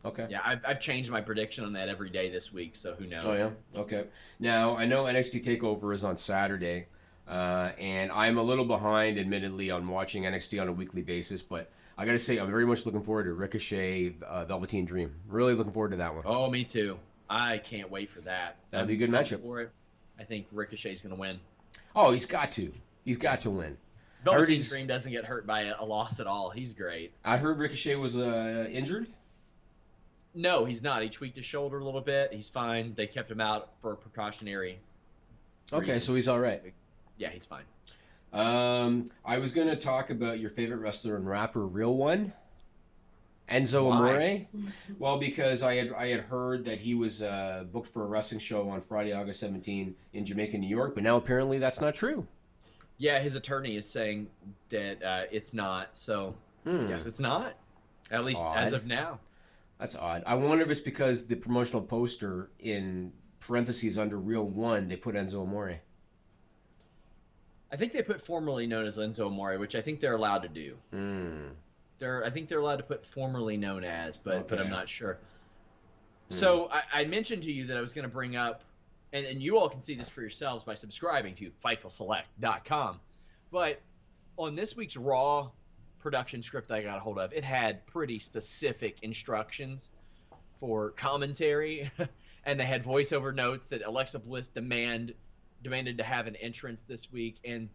Okay. Yeah, I've changed my prediction on that every day this week, so who knows? Oh, yeah? Okay. Now, I know NXT TakeOver is on Saturday, and I'm a little behind, admittedly, on watching NXT on a weekly basis, but I got to say, I'm very much looking forward to Ricochet, Velveteen Dream. Really looking forward to that one. Oh, me too. I can't wait for that. That'll be a good matchup. For it. I think Ricochet's going to win. Oh, he's got to. He's got to win. Velveteen Dream doesn't get hurt by a loss at all. He's great. I heard Ricochet was injured. No, he's not. He tweaked his shoulder a little bit. He's fine. They kept him out for precautionary reasons. So he's all right. Yeah, he's fine. I was going to talk about your favorite wrestler and rapper, Real One, Enzo Amore. Well, because I had heard that he was booked for a wrestling show on Friday, August 17 in Jamaica, New York, but now apparently that's not true. Yeah, his attorney is saying that it's not, so I guess it's not, at least as of now. That's odd. I wonder if it's because the promotional poster in parentheses under Real One, they put Enzo Amore. I think they put formerly known as Enzo Amore, which I think they're allowed to do. I think they're allowed to put formerly known as, but I'm not sure. So I mentioned to you that I was going to bring up, and you all can see this for yourselves by subscribing to FightfulSelect.com. But on this week's Raw production script that I got a hold of, it had pretty specific instructions for commentary, and they had voiceover notes that Alexa Bliss demanded to have an entrance this week, and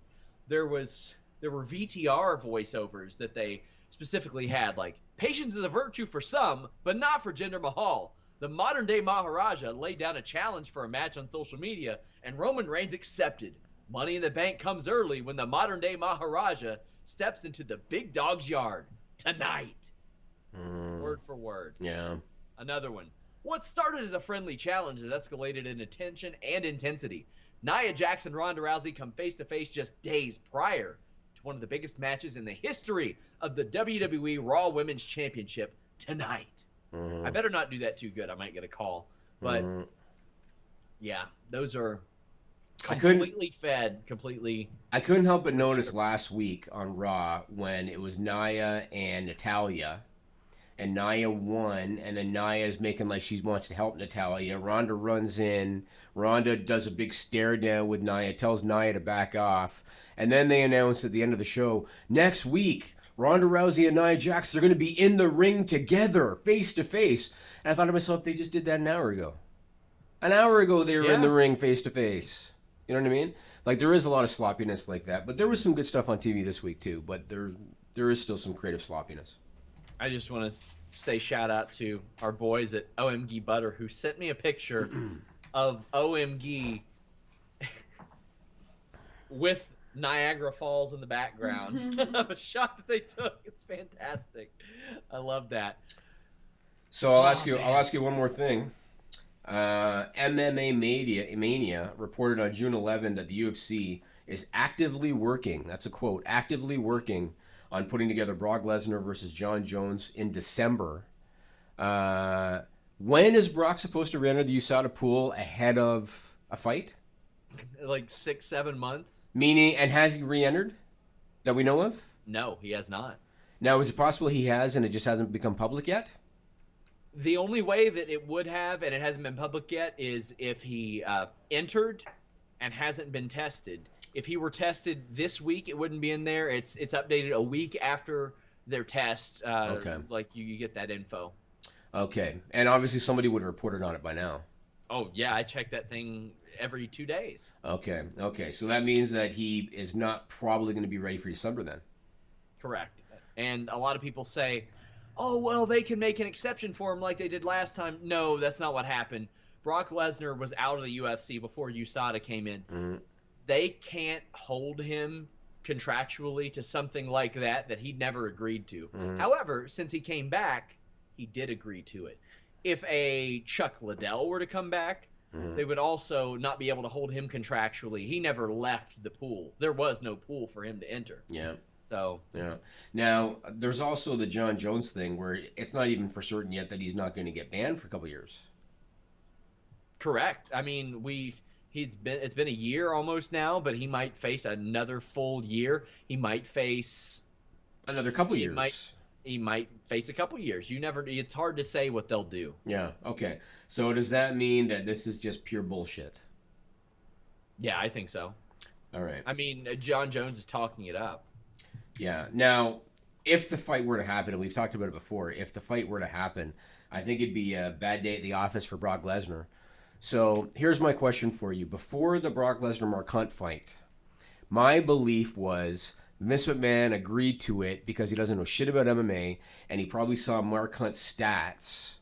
there were VTR voiceovers that they specifically had, like, patience is a virtue for some, but not for Jinder Mahal. The modern-day Maharaja laid down a challenge for a match on social media, and Roman Reigns accepted. Money in the Bank comes early when the modern-day Maharaja steps into the big dog's yard tonight. Word for word. Yeah. Another one. What started as a friendly challenge has escalated in attention and intensity. Nia Jax and Ronda Rousey come face-to-face just days prior to one of the biggest matches in the history of the WWE Raw Women's Championship tonight. I better not do that too good. I might get a call. But, yeah, those are completely fed. I couldn't help but notice last week on Raw when it was Nia and Natalya, and Nia won, and then Nia's making like she wants to help Natalya. Ronda runs in. Ronda does a big stare down with Nia, tells Nia to back off, and then they announce at the end of the show, next week, Ronda Rousey and Nia Jax, they're going to be in the ring together, face to face. And I thought to myself, they just did that an hour ago. An hour ago, they were in the ring face to face. You know what I mean? Like, there is a lot of sloppiness like that, but there was some good stuff on TV this week too. But there is still some creative sloppiness. I just want to say shout out to our boys at OMG Butter who sent me a picture of OMG with Niagara Falls in the background. A shot that they took. It's fantastic. I love that. So I'll ask you one more thing. MMA Mania reported on June 11 that the UFC is actively working, that's a quote, actively working on putting together Brock Lesnar versus Jon Jones in December. When is Brock supposed to re-enter the USADA pool ahead of a fight? Like 6-7 months. Meaning, and has he re-entered that we know of? No, he has not. Now, is it possible he has and it just hasn't become public yet? The only way that it would have, and it hasn't been public yet, is if he entered and hasn't been tested. If he were tested this week, it wouldn't be in there. It's updated a week after their test. Okay. Like you get that info. Okay. And obviously somebody would have reported on it by now. Oh, yeah. I check that thing every 2 days. Okay. So that means that he is not probably going to be ready for December then. Correct. And a lot of people say, oh, well, they can make an exception for him like they did last time. No, that's not what happened. Brock Lesnar was out of the UFC before USADA came in. Mm-hmm. They can't hold him contractually to something like that he never agreed to. Mm-hmm. However, since he came back, he did agree to it. If a Chuck Liddell were to come back, they would also not be able to hold him contractually. He never left the pool. There was no pool for him to enter. Yeah. So yeah. Now, there's also the Jon Jones thing where it's not even for certain yet that he's not going to get banned for a couple years. Correct. I mean, it's been a year almost now, but he might face another full year. He might face another couple years. He might face a couple years. It's hard to say what they'll do. Yeah. Okay. So does that mean that this is just pure bullshit? Yeah, I think so. All right. I mean, Jon Jones is talking it up. Yeah. Now, if the fight were to happen, and we've talked about it before, if the fight were to happen, I think it'd be a bad day at the office for Brock Lesnar. So here's my question for you. Before the Brock Lesnar-Mark Hunt fight, my belief was Vince McMahon agreed to it because he doesn't know shit about MMA, and he probably saw Mark Hunt's stats,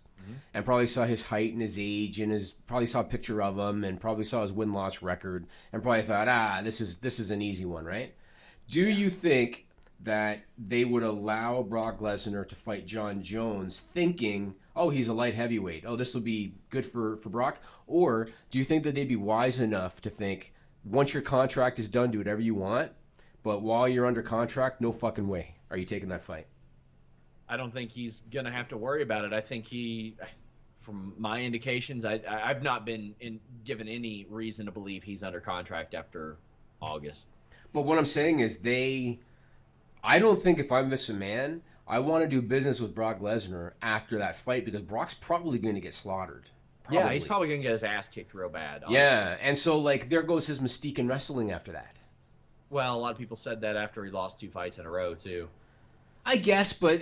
and probably saw his height and his age, and probably saw a picture of him, and probably saw his win-loss record, and probably thought, this is an easy one, right? Do you think that they would allow Brock Lesnar to fight Jon Jones thinking, oh, he's a light heavyweight, oh, this will be good for Brock? Or do you think that they'd be wise enough to think, once your contract is done, do whatever you want, but while you're under contract, no fucking way are you taking that fight? I don't think he's going to have to worry about it. I think from my indications, I've not been given any reason to believe he's under contract after August. But what I'm saying is I don't think if I'm Vince McMahon, I want to do business with Brock Lesnar after that fight because Brock's probably going to get slaughtered. Probably. Yeah, he's probably going to get his ass kicked real bad. Honestly. Yeah, and so there goes his mystique in wrestling after that. Well, a lot of people said that after he lost 2 fights in a row, too. I guess, but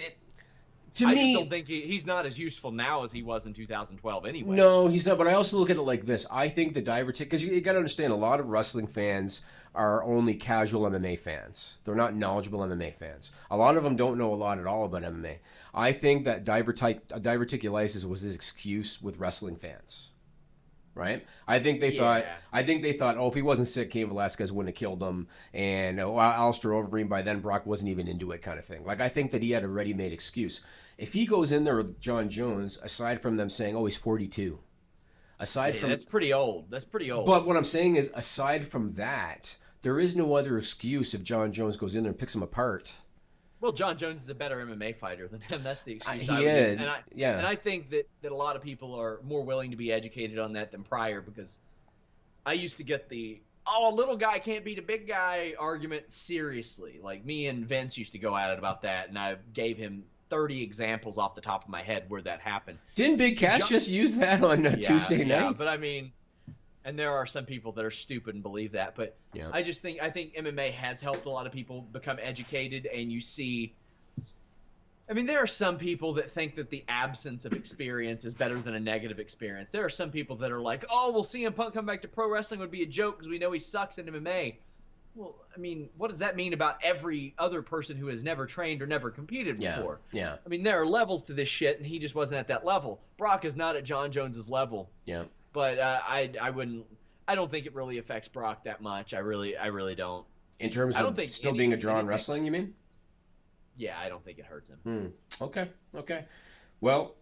to me... I just don't think he's not as useful now as he was in 2012 anyway. No, he's not, but I also look at it like this. I think the diver tick... Because you got to understand, a lot of wrestling fans are only casual MMA fans. They're not knowledgeable MMA fans. A lot of them don't know a lot at all about MMA. I think that diverticulitis was his excuse with wrestling fans. Right? I think they thought, oh, if he wasn't sick, Cain Velasquez wouldn't have killed him, and Alistair Overeem, by then Brock wasn't even into it kind of thing. I think that he had a ready-made excuse. If he goes in there with Jon Jones, aside from them saying, oh, he's 42. That's pretty old. That's pretty old. But what I'm saying is, aside from that, there is no other excuse if Jon Jones goes in there and picks him apart. Well, Jon Jones is a better MMA fighter than him. That's the excuse he is. And I think that a lot of people are more willing to be educated on that than prior, because I used to get a little guy can't beat a big guy argument seriously. Like, me and Vince used to go at it about that, and I gave him 30 examples off the top of my head where that happened. Didn't Big Cass just use that on Tuesday night? Yeah, but I mean... And there are some people that are stupid and believe that, but yeah. I think MMA has helped a lot of people become educated, and you see. I mean, there are some people that think that the absence of experience is better than a negative experience. There are some people that are like, "Oh, well, CM Punk come back to pro wrestling would be a joke because we know he sucks in MMA." Well, I mean, what does that mean about every other person who has never trained or never competed before? Yeah. I mean, there are levels to this shit, and he just wasn't at that level. Brock is not at Jon Jones's level. Yeah. But I don't think it really affects Brock that much. I really don't. In terms of still being a draw in wrestling, you mean? Yeah, I don't think it hurts him. Okay. Well,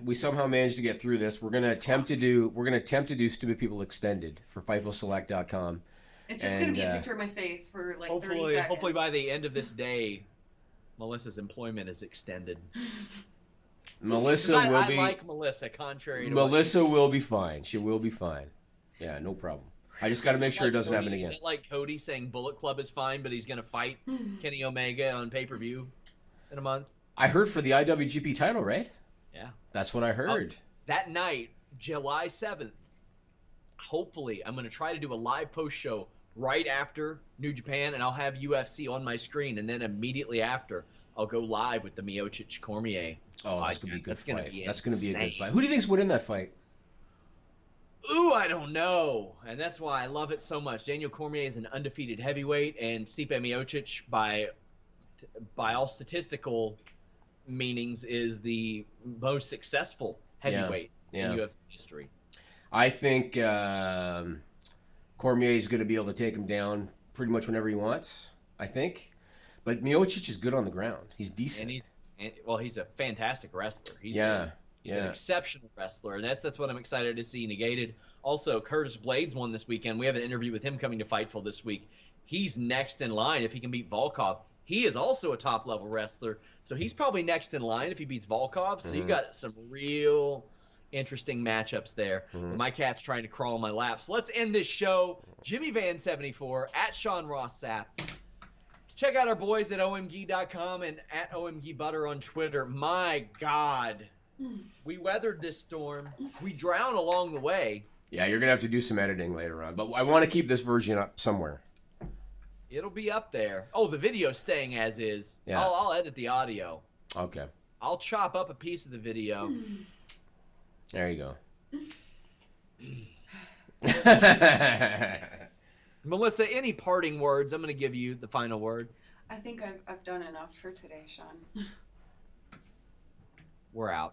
we somehow managed to get through this. We're gonna attempt to do Stupid People Extended for FightfulSelect.com. It's just gonna be a picture of my face for like 30 seconds. Hopefully by the end of this day, Melissa's employment is extended. Melissa will be. I like Melissa, contrary to Melissa will be fine. She will be fine. Yeah, no problem. I just got to make sure it doesn't happen again. Is it like Cody saying Bullet Club is fine, but he's going to fight Kenny Omega on pay-per-view in a month? I heard for the IWGP title, right? Yeah. That's what I heard. That night, July 7th, hopefully I'm going to try to do a live post show right after New Japan, and I'll have UFC on my screen, and then immediately after, I'll go live with the Miocic Cormier. Oh, that's going to be a good fight. That's going to be a good fight. Who do you think's winning that fight? Ooh, I don't know. And that's why I love it so much. Daniel Cormier is an undefeated heavyweight, and Stipe Miocic, by all statistical meanings, is the most successful heavyweight in UFC history. I think Cormier is going to be able to take him down pretty much whenever he wants, I think. But Miocic is good on the ground. He's decent. He's a fantastic wrestler. He's an exceptional wrestler, and that's what I'm excited to see negated. Also, Curtis Blades won this weekend. We have an interview with him coming to Fightful this week. He's next in line if he can beat Volkov. He is also a top-level wrestler, so he's probably next in line if he beats Volkov. So you got some real interesting matchups there. But my cat's trying to crawl on my lap. So let's end this show. Jimmy Van 74 at Sean Ross Sapp. Check out our boys at omg.com and at omgbutter on Twitter. My God. We weathered this storm. We drowned along the way. Yeah, you're going to have to do some editing later on. But I want to keep this version up somewhere. It'll be up there. Oh, the video's staying as is. Yeah. I'll edit the audio. Okay. I'll chop up a piece of the video. There you go. Melissa, any parting words? I'm going to give you the final word. I think I've done enough for today, Sean. We're out.